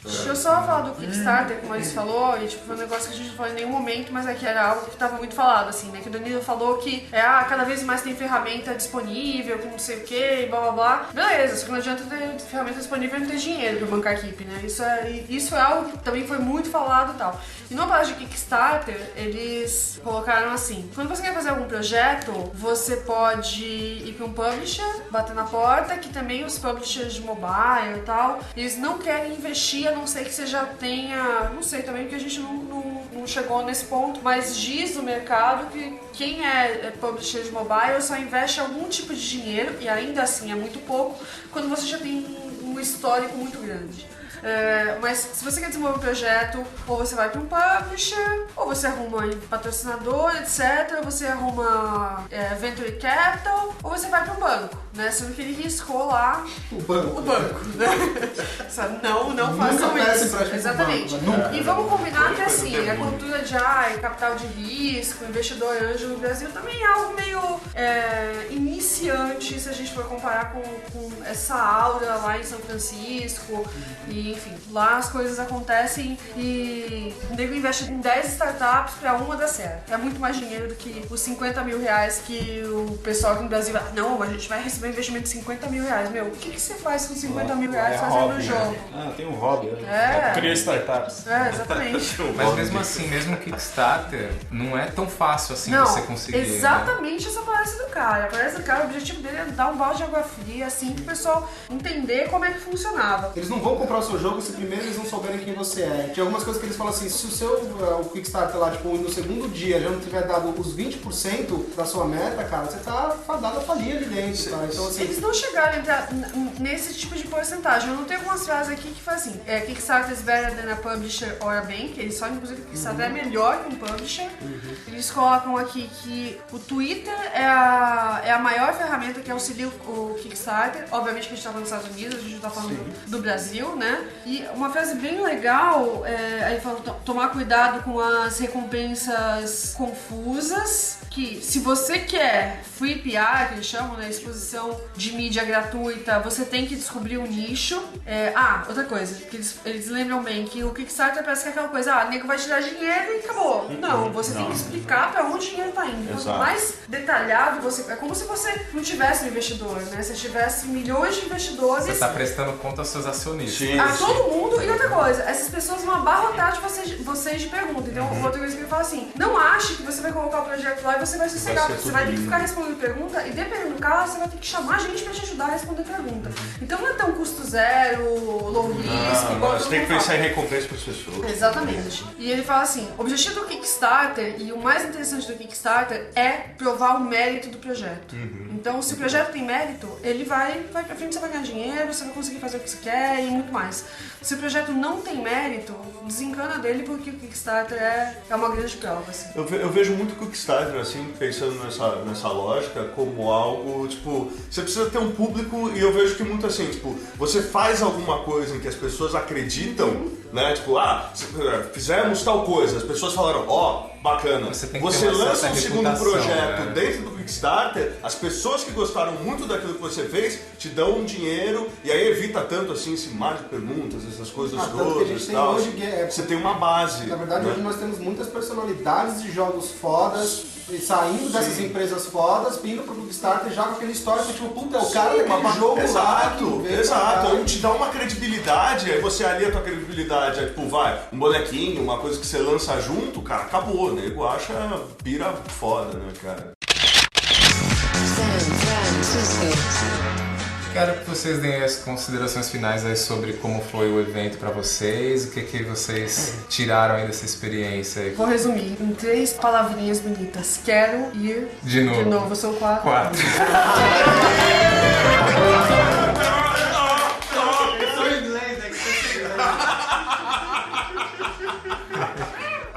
Deixa eu só falar do Kickstarter, como a Alice falou, e tipo, foi um negócio que a gente não falou em nenhum momento, mas aqui era algo que estava muito falado, assim, né? Que o Danilo falou que cada vez mais tem ferramenta disponível, com não sei o que, e blá blá blá. Beleza, só que não adianta ter ferramenta disponível e não ter dinheiro pra bancar a equipe, né? Isso é algo que também foi muito falado e tal. E numa página de Kickstarter, eles colocaram assim: quando você quer fazer algum projeto, você pode ir pra um publisher, bater na porta, que também os publishers de mobile e tal, eles não querem investir, a não ser que você já tenha, não sei também, porque a gente não chegou nesse ponto, mas diz no mercado que quem é publisher de mobile só investe algum tipo de dinheiro, e ainda assim é muito pouco, quando você já tem um histórico muito grande. Mas se você quer desenvolver um projeto, ou você vai para um publisher, ou você arruma um patrocinador, etc. Ou você arruma venture capital, ou você vai para um banco, né? Sendo que ele riscou lá O banco. né? Não façam peça isso. empréstimo Exatamente. pro banco, E vamos combinar que Banco assim, é a muito. cultura de capital de risco, investidor anjo no Brasil também é algo meio iniciante se a gente for comparar com essa aura lá em São Francisco. E enfim, lá as coisas acontecem e o nego investe em 10 startups pra uma dar certo. É muito mais dinheiro do que os 50 mil reais que o pessoal aqui no Brasil vai. Não, a gente vai receber um investimento de 50 mil reais. Meu, o que você faz com 50 mil reais fazendo hobby, um né? jogo? Ah, tem um hobby. É. Cria startups. Exatamente. Mas mesmo assim, mesmo o Kickstarter, não é tão fácil assim Não, você conseguir. Né? exatamente essa palestra do cara. A palestra do cara, o objetivo dele é dar um balde de água fria, assim, pro pessoal entender como é que funcionava. Eles não vão comprar o seu jogo se primeiro eles não souberem quem você é. Tem algumas coisas que eles falam assim, se o seu o Kickstarter lá, tipo, no segundo dia já não tiver dado os 20% da sua meta, cara, você tá fadado a falir ali dentro, tá? Então, assim, Eles não chegaram a entrar nesse tipo de porcentagem. Eu não tenho algumas frases aqui que fazem assim, Kickstarter is better than a publisher or a bank. Eles falam, inclusive, que o Kickstarter é melhor que um publisher. Eles colocam aqui que o Twitter é a maior ferramenta que auxilia o Kickstarter. Obviamente que a gente tá falando dos Estados Unidos, a gente não tá falando do Brasil, né? E uma frase bem legal, aí fala, tomar cuidado com as recompensas confusas, que se você quer free PR, que eles chamam, né, exposição de mídia gratuita, você tem que descobrir um nicho. Outra coisa, que eles lembram bem que o Kickstarter parece que é aquela coisa, o nego vai te dar dinheiro e acabou. Não, você tem que explicar pra onde o dinheiro tá indo. Quanto mais detalhado você... É como se você não tivesse um investidor, né? Se tivesse milhões de investidores... Você tá prestando conta aos seus acionistas. Sim, A todo mundo. E outra coisa, essas pessoas vão abarrotar de vocês de perguntas. Então, outra coisa que ele fala assim, não ache que você vai colocar o projeto lá e você vai sossegar, porque você vai ter que ficar respondendo pergunta e dependendo do caso, você vai ter que chamar gente pra te ajudar a responder pergunta. Então não é tão custo zero, low risk, igual Você todo tem que mundo pensar fala. em recompensa para as pessoas. Exatamente. E ele fala assim, o objetivo do Kickstarter e o mais interessante do Kickstarter é provar o mérito do projeto. Então, se o projeto tem mérito, ele vai pra frente, você vai ganhar dinheiro, você vai conseguir fazer o que você quer e muito mais. Se o projeto não tem mérito, desencana dele porque o Kickstarter é uma grande prova, assim. Eu vejo muito o Kickstarter, assim, pensando nessa lógica, como algo, tipo, você precisa ter um público e eu vejo que muito assim, tipo, você faz alguma coisa em que as pessoas acreditam, né? Tipo, fizemos tal coisa, as pessoas falaram, bacana. Você tem que ter uma lança certa um segundo reputação, projeto né? dentro do Kickstarter, as pessoas que gostaram muito daquilo que você fez te dão um dinheiro e aí evita tanto assim esse mar de perguntas, essas coisas tanto que a todas gente e tem tal. hoje Você tem uma base. na verdade, né? hoje nós temos muitas personalidades de jogos fodas e saindo dessas empresas fodas, vindo pro Kickstarter já com aquele histórico, tipo, puta, é o cara daquele jogo lá. que veio pra cá. Exato, te dá uma credibilidade, aí você alia a tua credibilidade, aí, tipo, um bonequinho, uma coisa que você lança junto, cara, acabou, né? Nego acha pira foda, né, cara? San Francisco. Quero que vocês deem as considerações finais aí sobre como foi o evento pra vocês, o que vocês tiraram aí dessa experiência aí. Vou resumir em 3 palavrinhas bonitas. Quero ir De novo. São 4. 4.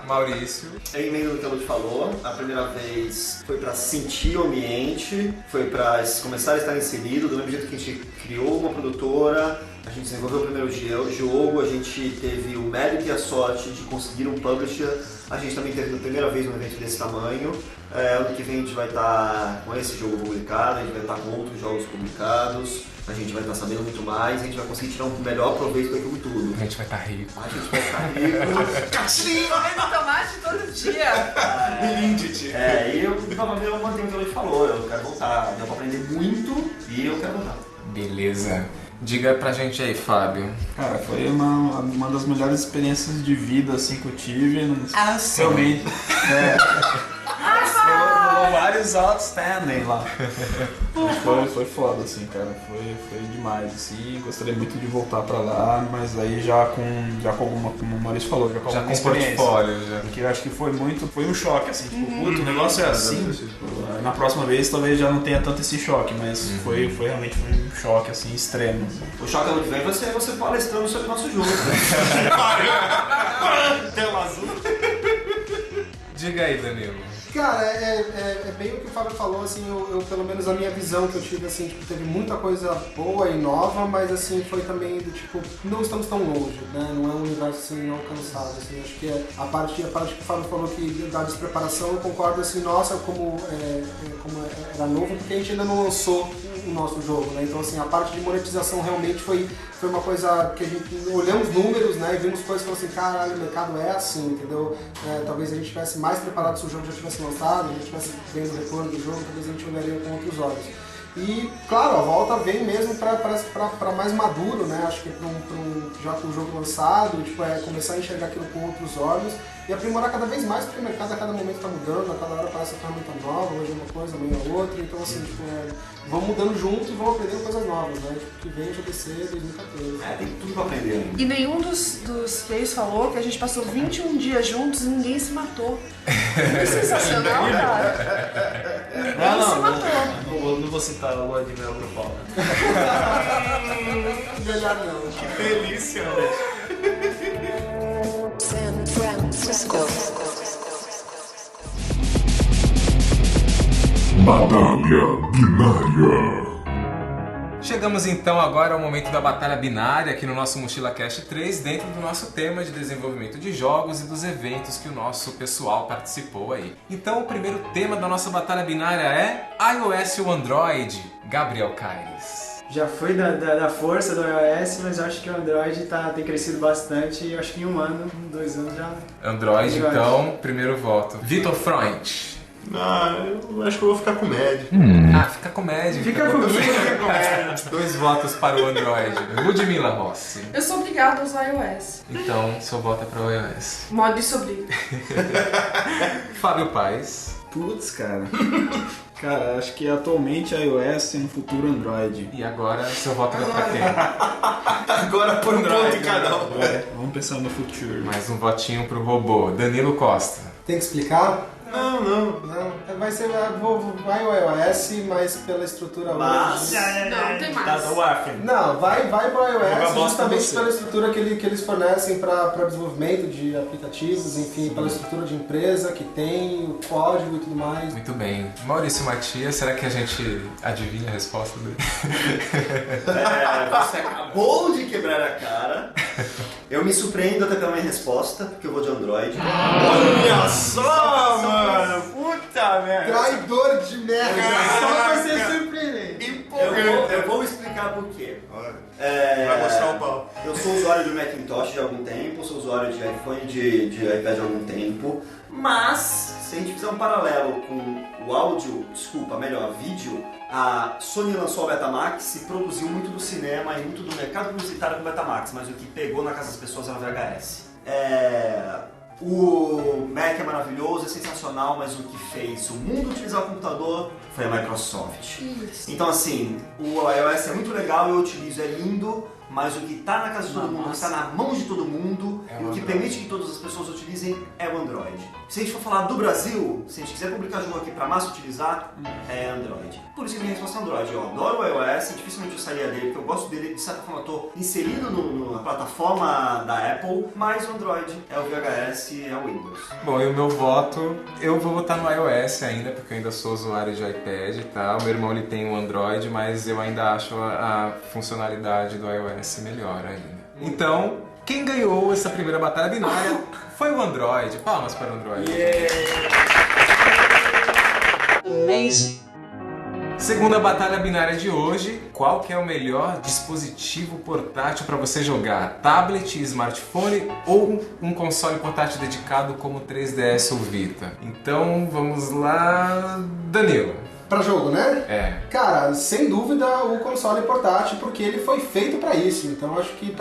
Maurício. Eu emendo no que a Lud falou. A primeira vez foi pra sentir o ambiente, foi pra começar a estar inserido, do mesmo jeito que a gente criou uma produtora, a gente desenvolveu o primeiro jogo, a gente teve o mérito e a sorte de conseguir um publisher, a gente também teve na primeira vez um evento desse tamanho. Ano que vem a gente vai estar com esse jogo publicado, a gente vai estar com outros jogos publicados, a gente vai estar sabendo muito mais, a gente vai conseguir tirar um melhor proveito daquilo tudo. A gente vai estar rico. A gente vai ficar rico. Comendo tomate todo dia. E eu mantenho o que a Lud falou, eu quero voltar, deu pra aprender muito e eu quero voltar. Beleza. Diga pra gente aí, Fábio. Cara, foi uma das melhores experiências de vida assim que eu tive. Sim. Realmente. Rolou vários outstanding lá. Foi foda, assim, cara. Foi demais, assim. Gostaria muito de voltar pra lá, mas aí já com alguma, como o Maurício falou, já com alguma experiência. Portfólio, já. Porque eu acho que foi um choque, assim, tipo, puto, o negócio é assim. Na próxima vez talvez já não tenha tanto esse choque, mas foi realmente um choque, assim, extremo. Assim. O choque ano que vem vai ser você palestrando sobre o nosso jogo. Tela azul. Diga aí, Danilo. Cara, é bem o que o Fábio falou, assim, eu pelo menos a minha visão que eu tive, assim, tipo, teve muita coisa boa e nova, mas assim, foi também do tipo, não estamos tão longe, né? Não é um universo assim inalcançável, assim, acho que a parte que o Fábio falou que da despreparação, eu concordo, assim, nossa, como era novo, porque a gente ainda não lançou o nosso jogo, né? Então, assim, a parte de monetização realmente foi uma coisa que a gente olhamos números, né, e vimos coisas e falamos assim, caralho, o mercado é assim, entendeu? Talvez a gente estivesse mais preparado se o jogo já tivesse lançado, a gente estivesse vendo o retorno do jogo, talvez a gente olharia com outros olhos. E, claro, a volta vem mesmo para mais maduro, né? Acho que já com o jogo lançado, tipo, começar a enxergar aquilo com outros olhos e aprimorar cada vez mais, porque o mercado a cada momento está mudando, a cada hora parece uma ferramenta nova, hoje é uma coisa, amanhã é outra, então assim, tipo, vamos mudando junto e vamos aprendendo coisas novas, né? Tipo, que vem GDC 2014. Tem tudo pra aprender ainda. E nenhum dos três falou que a gente passou 21 dias juntos e ninguém se matou. É sensacional, cara. Ninguém se matou. Não vou citar a lua de mel pro Paulo. Melhor não. Que delícia, velho. San Francisco. Batalha Binária. Chegamos então agora ao momento da Batalha Binária aqui no nosso Mochila Cast 3, dentro do nosso tema de desenvolvimento de jogos e dos eventos que o nosso pessoal participou aí. Então o primeiro tema da nossa Batalha Binária é iOS ou Android? Gabriel Caires. Já fui da força do iOS, mas eu acho que o Android tem crescido bastante e eu acho que em 1 ano, 2 anos já... Android, então, primeiro voto. Vitor Freund. Eu acho que eu vou ficar com o médio. Fica com médio. Fica comigo, fica com médio. 2 votos para o Android. Ludmila Rossi. Eu sou obrigada a usar iOS. Então, seu voto é para o iOS. Modo de sobrinho. Fábio Paes. Putz, cara. Cara, acho que atualmente iOS e no futuro Android. E agora, seu voto vai para quem? Agora por um ponto em cada um. Vamos pensar no futuro. Mais um votinho pro robô. Danilo Costa. Tem que explicar? Não. Vai ser, vai o iOS, mas pela estrutura hoje. Não, tem mais. Não, vai pro iOS bosta justamente você. pela estrutura que eles fornecem para desenvolvimento de aplicativos, enfim, pela estrutura de empresa que tem, o código e tudo mais. Muito bem. Maurício Matias, será que a gente adivinha a resposta dele? Você acabou de quebrar a cara. Eu me surpreendo até pela minha resposta, porque eu vou de Android. Olha só, mano! Puta merda! Traidor de merda! Só você surpreender! Eu vou explicar por quê. Vai mostrar o pau. Eu sou usuário do Macintosh de algum tempo, sou usuário de iPhone de iPad de algum tempo, mas se a gente fizer um paralelo com o áudio, vídeo, a Sony lançou a Betamax e produziu muito do cinema e muito do mercado publicitário com o Betamax, mas o que pegou na casa das pessoas era o VHS. O Mac é maravilhoso, é sensacional, mas o que fez o mundo utilizar o computador foi a Microsoft. Isso. Então assim, o iOS é muito legal, eu utilizo, é lindo, mas o que está na casa de todo mundo, o que está na mão de todo mundo, É o e o que Android. permite que todas as pessoas utilizem é o Android. Se a gente for falar do Brasil, se a gente quiser publicar jogo aqui para massa utilizar, é Android. Por isso que a minha resposta é Android. Eu adoro o iOS, dificilmente eu sairia dele, porque eu gosto dele, de certa forma eu estou inserido na plataforma da Apple, mas o Android é o VHS e é o Windows. Bom, e o meu voto, eu vou votar no iOS ainda, porque eu ainda sou usuário de iPad e tal. Meu irmão ele tem um Android, mas eu ainda acho a funcionalidade do iOS melhor ainda. Então, quem ganhou essa primeira batalha binária foi o Android. Palmas para o Android. Amazing. Segunda batalha binária de hoje, qual que é o melhor dispositivo portátil para você jogar? Tablet, smartphone ou um console portátil dedicado como o 3DS ou Vita? Então vamos lá, Danilo. Pra jogo, né? É. Cara, sem dúvida o console portátil, porque ele foi feito pra isso. Então acho que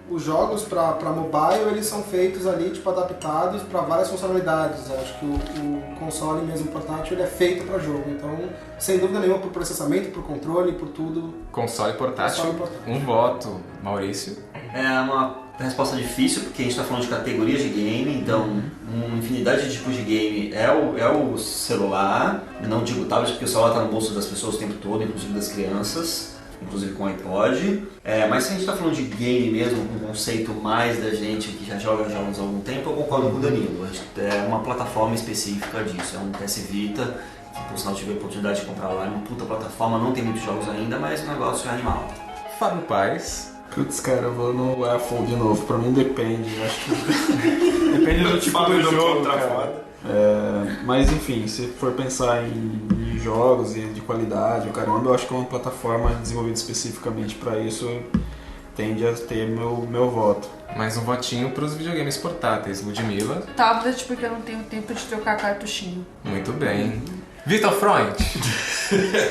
os jogos pra mobile eles são feitos ali, tipo, adaptados pra várias funcionalidades. Acho que o console mesmo portátil ele é feito pra jogo. Então, sem dúvida nenhuma, por processamento, por controle, por tudo. Console portátil, Console portátil. um voto. Maurício? É uma resposta difícil, porque a gente está falando de categorias de game, então uma infinidade de tipos de game é o celular. Não digo tablet, porque o celular está no bolso das pessoas o tempo todo, inclusive das crianças. inclusive com o iPod. Mas se a gente tá falando de game mesmo, com um conceito mais da gente que já joga jogos há algum tempo, eu concordo com o Danilo. É uma plataforma específica disso, é um PS Vita, que por sinal tive a oportunidade de comprar lá, é uma puta plataforma, não tem muitos jogos ainda, mas o negócio é animal. Fábio Paes. Putz, cara, eu vou no Apple de novo. Pra mim depende. Eu acho que depende do tipo do jogo, cara. Mas enfim, se for pensar em jogos e de qualidade, caramba, eu acho que uma plataforma desenvolvida especificamente pra isso tende a ter meu voto. Mais um votinho pros videogames portáteis. Ludmilla. Tablet, porque eu não tenho tempo de trocar cartuchinho. Muito bem. Vitor Freund.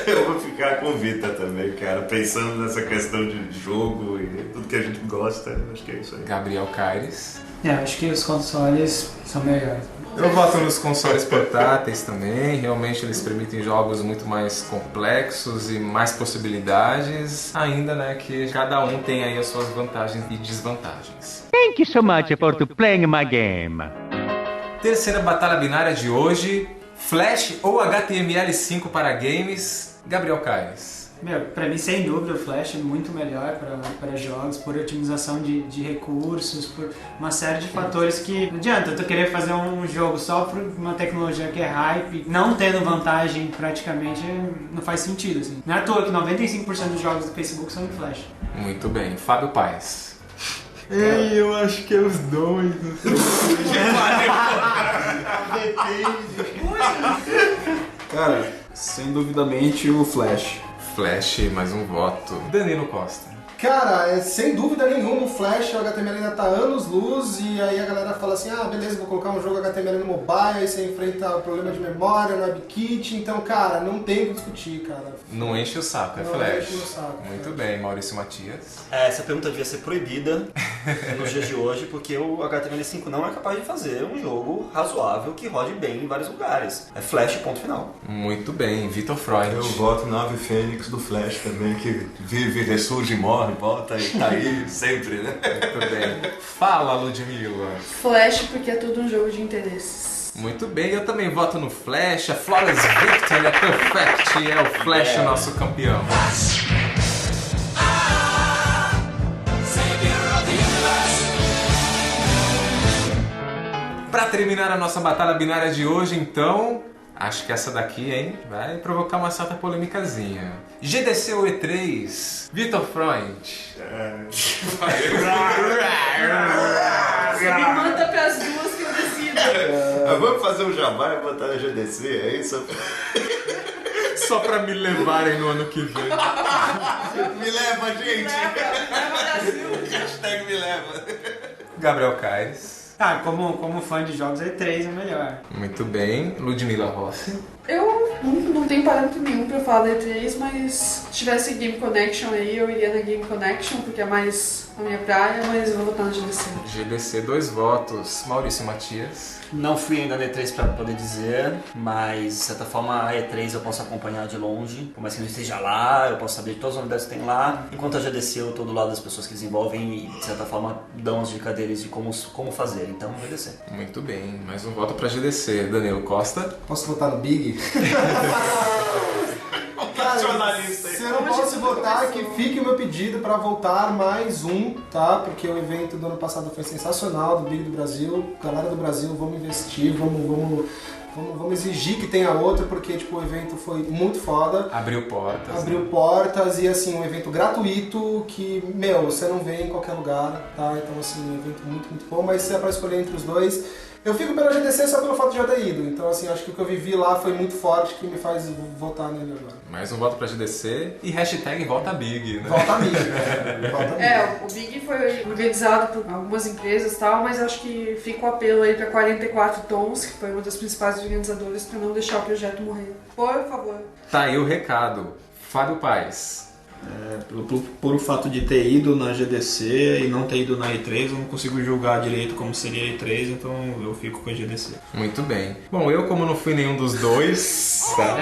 Eu vou ficar com o Vita também, cara. Pensando nessa questão de jogo e tudo que a gente gosta, acho que é isso aí. Gabriel Caires. Acho que os consoles são melhores. Eu voto nos consoles portáteis também. Realmente eles permitem jogos muito mais complexos e mais possibilidades. Ainda, né, que cada um tem aí as suas vantagens e desvantagens. Thank you so much for playing my game. Terceira batalha binária de hoje. Flash ou HTML5 para games? Gabriel Caires. Pra mim, sem dúvida, o Flash é muito melhor para jogos, por otimização de recursos, por uma série de fatores que não adianta tu querer fazer um jogo só por uma tecnologia que é hype, não tendo vantagem praticamente, não faz sentido, assim. Não é à toa que 95% dos jogos do Facebook são em Flash. Muito bem. Fábio Paes. Eu acho que é os dois. Cara, sem duvidamente o Flash. Flash, mais um voto. Danilo Costa. Cara, sem dúvida nenhuma, o Flash, o HTML ainda tá anos-luz, e aí a galera fala assim, beleza, vou colocar um jogo HTML no mobile, aí você enfrenta o problema de memória no WebKit, então, cara, não tem o que discutir, cara. Não enche o saco, é não Flash. Enche o saco, muito bem, Maurício Matias. Essa pergunta devia ser proibida nos dias de hoje, porque o HTML5 não é capaz de fazer um jogo razoável que rode bem em vários lugares. É Flash, ponto final. Muito bem, Vitor Freund. Eu voto na Ave Fênix do Flash também, que vive, ressurge, morre, volta e tá aí sempre, né? Muito bem. Fala, Ludmilla. Flash, porque é tudo um jogo de interesses. Muito bem, eu também voto no Flash. A Flawless Victory, a Perfect, é o Flash o nosso campeão. Pra terminar a nossa batalha binária de hoje, então, acho que essa daqui, hein, vai provocar uma certa polêmicazinha. GDC ou E3? Vitor Freund. Você me manda pras duas que eu decido. Vamos fazer um jabá e botar na GDC, é isso? Só pra me levarem no ano que vem. Me leva, gente! Me leva Brasil. Hashtag me leva. Gabriel Caires. Como fã de jogos, E3 é melhor. Muito bem. Ludmilla Rossi. Eu não tenho parâmetro nenhum pra falar da E3, mas se tivesse Game Connection aí, eu iria na Game Connection, porque é mais a minha praia, mas eu vou votar na GDC. GDC, 2 votos. Maurício Matias. Não fui ainda na E3 para poder dizer, mas de certa forma a E3 eu posso acompanhar de longe, por mais que não esteja lá, eu posso saber de todas as novidades que tem lá, enquanto a GDC eu estou do lado das pessoas que desenvolvem e de certa forma dão as dicas deles de como fazer, então GDC. Muito bem, mais um voto para GDC. Danilo Costa. Posso votar no Big? Cara, se eu não posso votar, que fique o meu pedido para voltar mais um, tá? Porque o evento do ano passado foi sensacional, do Big do Brasil. Galera do Brasil, vamos investir, vamos exigir que tenha outro, porque tipo, o evento foi muito foda. Abriu portas. Abriu portas e assim, um evento gratuito que, você não vê em qualquer lugar, tá? Então assim, um evento muito, muito bom, mas se é pra escolher entre os dois, eu fico pela GDC só pelo fato de já ter ido. Então assim, acho que o que eu vivi lá foi muito forte, que me faz votar nele agora. Mais um voto pra GDC e hashtag Volta Big, né? Volta Big, né? Volta Big. O Big foi organizado por algumas empresas e tal, mas acho que fica o apelo aí pra 44 Tons, que foi uma das principais organizadoras, pra não deixar o projeto morrer. Por favor. Tá aí o recado. Fábio Paes. Por o fato de ter ido na GDC e não ter ido na E3, eu não consigo julgar direito como seria a E3, então eu fico com a GDC. Muito bem. Bom, eu como não fui nenhum dos dois, tá?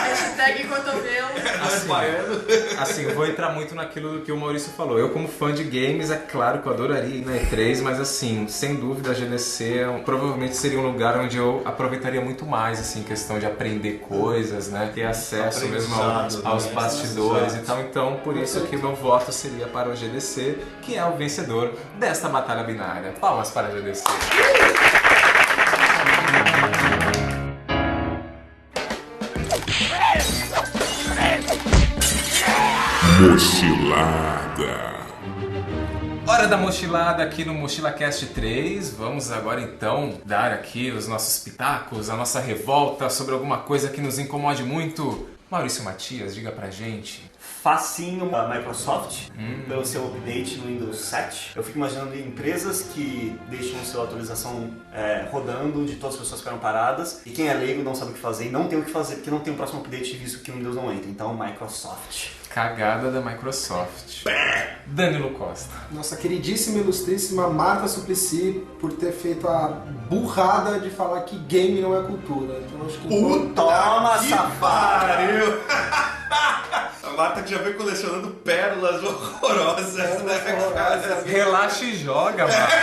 Hashtag cotovelo. baiano. Assim, eu vou entrar muito naquilo que o Maurício falou. Eu, como fã de games, é claro que eu adoraria ir na E3, mas assim, sem dúvida a GDC provavelmente seria um lugar onde eu aproveitaria muito mais, assim, questão de aprender coisas, né? Ter acesso mesmo aos bastidores e tal. Então, por isso que o meu voto seria para o GDC, que é o vencedor desta batalha binária. Palmas para a GDC. Mochilada. Hora da mochilada aqui no MochilaCast 3. Vamos agora então dar aqui os nossos pitacos, a nossa revolta sobre alguma coisa que nos incomode muito. Maurício Matias, diga pra gente. Facinho a Microsoft pelo seu update no Windows 7. Eu fico imaginando empresas que deixam sua atualização rodando, onde todas as pessoas ficaram paradas, e quem é leigo não sabe o que fazer e não tem o que fazer porque não tem o próximo update visto que o Windows não entra. Então, Microsoft. Cagada da Microsoft. Danilo Costa. Nossa queridíssima, ilustríssima Marta Suplicy por ter feito a burrada de falar que game não é cultura. Então acho que Toma, que safado! pariu! A Marta que já veio colecionando pérolas horrorosas, né, cara? Relaxa e joga, Marta.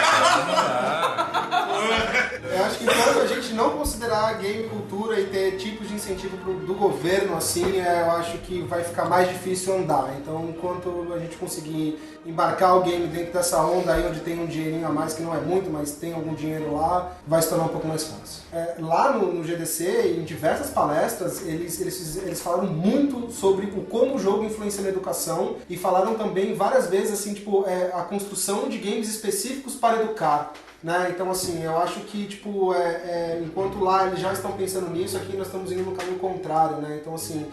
Vamos lá. Eu acho que enquanto a gente não considerar game cultura e ter tipos de incentivo do governo assim, eu acho que vai ficar mais difícil andar. Então, enquanto a gente conseguir embarcar o game dentro dessa onda aí, onde tem um dinheirinho a mais, que não é muito, mas tem algum dinheiro lá, vai se tornar um pouco mais fácil. Lá no GDC, em diversas palestras, eles falaram muito sobre como o jogo influencia na educação e falaram também várias vezes assim, tipo, a construção de games específicos para educar. Né? Então, assim, eu acho que, tipo, enquanto lá eles já estão pensando nisso, aqui nós estamos indo no caminho contrário, né? Então, assim,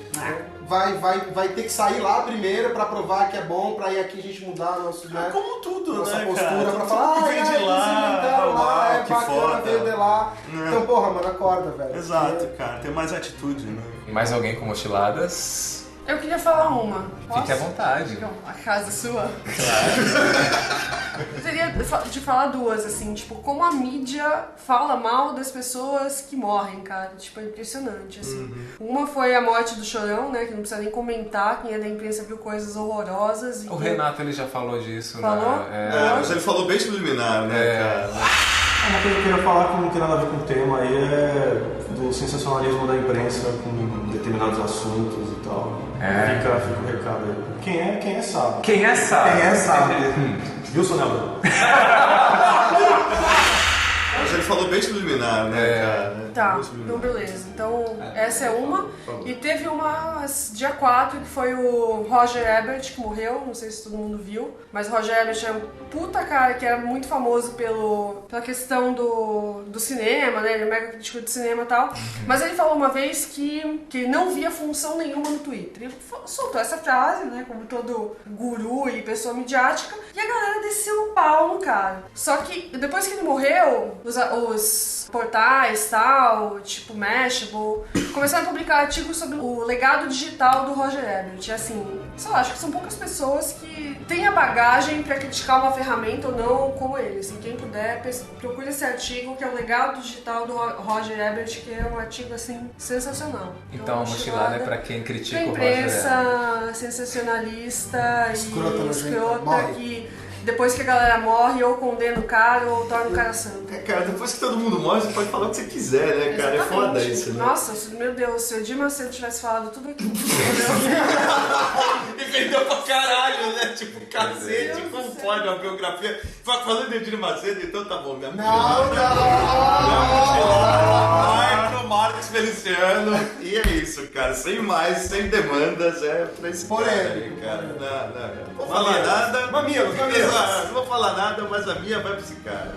vai ter que sair lá primeiro pra provar que é bom, pra ir aqui a gente mudar nosso, né? Como tudo, nossa né, postura, cara? pra falar, vem de lá, é que bacana, foda. veio de lá. Então, porra, mano, acorda, velho. Exato, cara, tem mais atitude, né? E mais alguém com mochiladas? Eu queria falar uma. Fique à vontade. A casa é sua? Claro. Eu teria de falar duas, assim, tipo, como a mídia fala mal das pessoas que morrem, cara. Tipo, é impressionante, assim. Uma foi a morte do Chorão, né, que não precisa nem comentar, quem é da imprensa viu coisas horrorosas. O Renato, ele já falou disso, Falou? né? Mas ele falou bem subliminar, né, cara? Uma coisa que eu queria falar que não tem nada a ver com o tema aí é do sensacionalismo da imprensa com determinados assuntos e tal. Fica o recado aí. Quem é sabe. Quem é sabe. Quem é sabe. Viu, Sonela? Mas ele falou bem subliminar, né, cara? Tá, então beleza. Então, essa é uma. E teve uma dia 4, que foi o Roger Ebert, que morreu, não sei se todo mundo viu, mas o Roger Ebert é um puta cara que era muito famoso pela questão do cinema, né? Ele é mega crítico de cinema e tal. Mas ele falou uma vez que não via função nenhuma no Twitter. Ele soltou essa frase, né? Como todo guru e pessoa midiática, e a galera desceu o pau no cara. Só que depois que ele morreu, os portais tal, tipo Mashable, começaram a publicar artigos sobre o legado digital do Roger Ebert. Assim, sei lá, acho que são poucas pessoas que têm a bagagem pra criticar uma ferramenta ou não como ele. Assim, quem puder, procure esse artigo, que é o legado digital do Roger Ebert, que é um artigo, assim, sensacional. Então a mochilada é pra quem critica o Roger imprensa sensacionalista e escrota que depois que a galera morre, ou condena o cara ou torna o cara santo. Cara, depois que todo mundo morre, você pode falar o que você quiser, né, cara? Exatamente. É foda isso, né? Nossa, meu Deus, se o Edir Macedo tivesse falado tudo aquilo. E vendeu pra caralho, né? Tipo, cacete, como pode uma biografia? Falando de Edir Macedo, então tá bom, minha Marcos Feliciano. E é isso, cara. Sem mais, sem demandas, é pra esse cara aí, cara. Não vou falar nada. Mamilos. Não vou falar nada, mas a minha vai pra esse cara.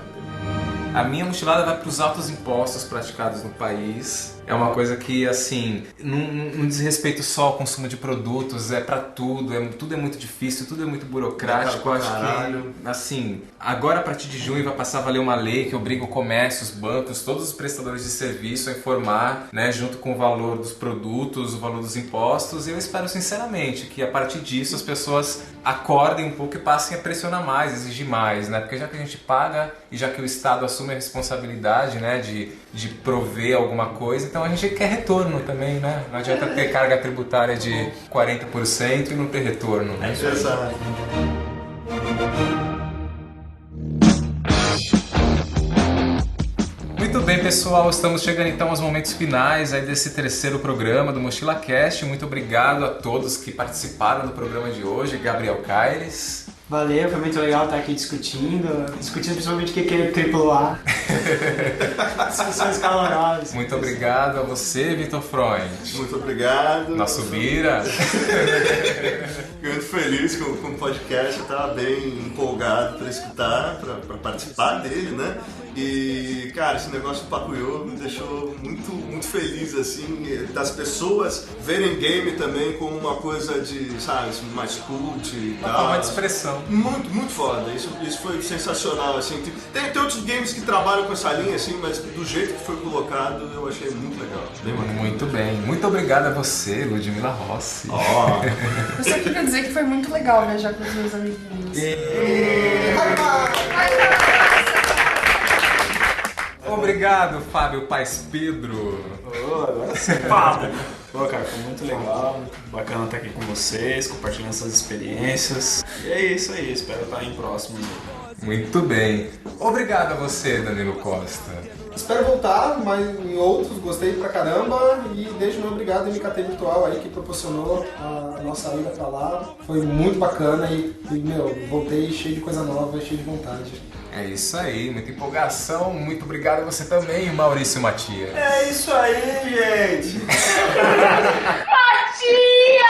A minha mochilada vai para os altos impostos praticados no país. É uma coisa que, assim, não diz respeito só ao consumo de produtos, é para tudo, tudo é muito difícil, tudo é muito burocrático. Eu acho que, assim, agora a partir de junho vai passar a valer uma lei que obriga o comércio, os bancos, todos os prestadores de serviço a informar, né, junto com o valor dos produtos, o valor dos impostos. E eu espero sinceramente que a partir disso as pessoas acordem um pouco e passem a pressionar mais, exigir mais, né? Porque já que a gente paga e já que o Estado assume a responsabilidade, né, de prover alguma coisa, Então a gente quer retorno também, né? Não adianta ter carga tributária de 40% e não ter retorno. É isso aí. Muito bem, pessoal, estamos chegando então aos momentos finais aí desse terceiro programa do Mochila Cast. Muito obrigado a todos que participaram do programa de hoje. Gabriel Caires. Valeu, foi muito legal estar aqui discutindo principalmente o que é AAA. Discussões calorosas. Muito obrigado a você, Vitor Freund. Muito obrigado. Nosso Bira. Fiquei muito feliz com o podcast, eu estava bem empolgado para escutar, para participar dele, né? E, cara, esse negócio do Pacuyo me deixou muito, muito feliz, assim, das pessoas verem game também como uma coisa de, sabe, mais cult e tal. Uma forma de expressão. Muito, muito foda. Isso foi sensacional, assim. Tem outros games que trabalham com essa linha, assim, mas do jeito que foi colocado, eu achei muito legal. Muito bem. Muito obrigado a você, Ludmila Rossi. Eu só queria dizer que foi muito legal viajar com os meus amiguinhos. Obrigado, Fábio Paes Pedro. Agora sim, Fábio. Pô, cara, foi muito legal, muito bacana estar aqui com vocês, compartilhando essas experiências. E é isso aí, espero estar em próximos. Muito bem. Obrigado a você, Danilo Costa. Espero voltar, mas em outros, gostei pra caramba e deixo meu obrigado MKT Virtual aí que proporcionou a nossa ida pra lá. Foi muito bacana e voltei cheio de coisa nova, cheio de vontade. É isso aí, muita empolgação. Muito obrigado a você também, Maurício Matias. É isso aí, gente! Matias!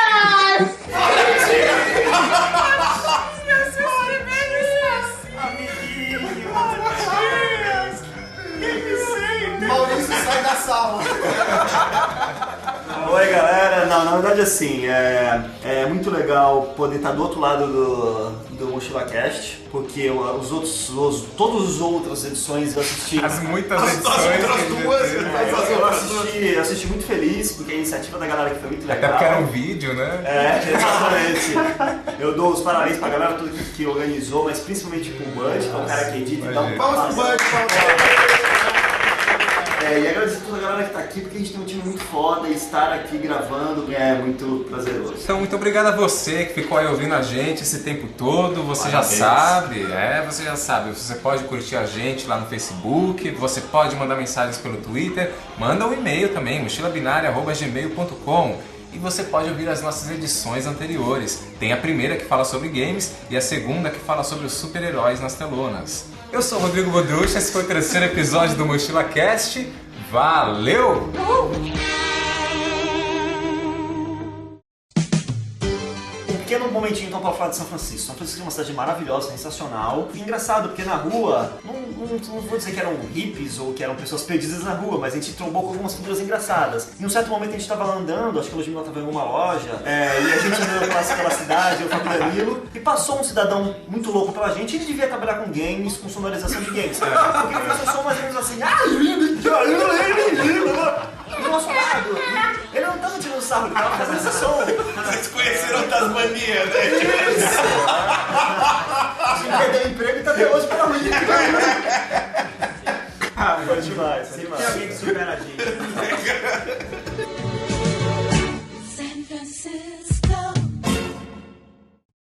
Maurício, sai da sala! Oi, galera. Não, na verdade, assim, é muito legal poder estar do outro lado do Mochila Cast, porque todas as outras edições eu assisti. As muitas edições. Eu assisti muito feliz, porque a iniciativa da galera que foi muito legal. Até porque era um vídeo, né? Exatamente. Eu dou os parabéns pra galera toda que organizou, mas principalmente pro Bud, que é o cara que edita e dá um Palmas pro Bud, e agradecer a toda a galera que tá aqui, porque a gente tem um time muito foda e estar aqui gravando é muito prazeroso. Então, muito obrigado a você que ficou aí ouvindo a gente esse tempo todo. Você já sabe, você pode curtir a gente lá no Facebook, você pode mandar mensagens pelo Twitter, manda um e-mail também, mochilabinaria@gmail.com. E você pode ouvir as nossas edições anteriores. Tem a primeira que fala sobre games e a segunda que fala sobre os super-heróis nas telonas. Eu sou o Rodrigo Bodrucha, esse foi o terceiro episódio do Mochila Cast. Valeu! Um pequeno momentinho então pra falar de São Francisco. São Francisco é uma cidade maravilhosa, sensacional. E engraçado, porque na rua, não vou dizer que eram hippies ou que eram pessoas perdidas na rua, mas a gente trombou com algumas figuras engraçadas. Em um certo momento a gente tava lá andando, acho que a Ludmilla tava em alguma loja, e a gente andando pela cidade, eu fui com o Danilo, e passou um cidadão muito louco pela gente, ele devia trabalhar com games, com sonorização de games. Porque ele fez o som mais ou menos assim, do nosso lado. Ele não tava tirando sarro, ele tava fazendo esse som. Vocês conheceram Tasmania, né? Se perdeu o emprego e tá até hoje pra mim. Foi demais.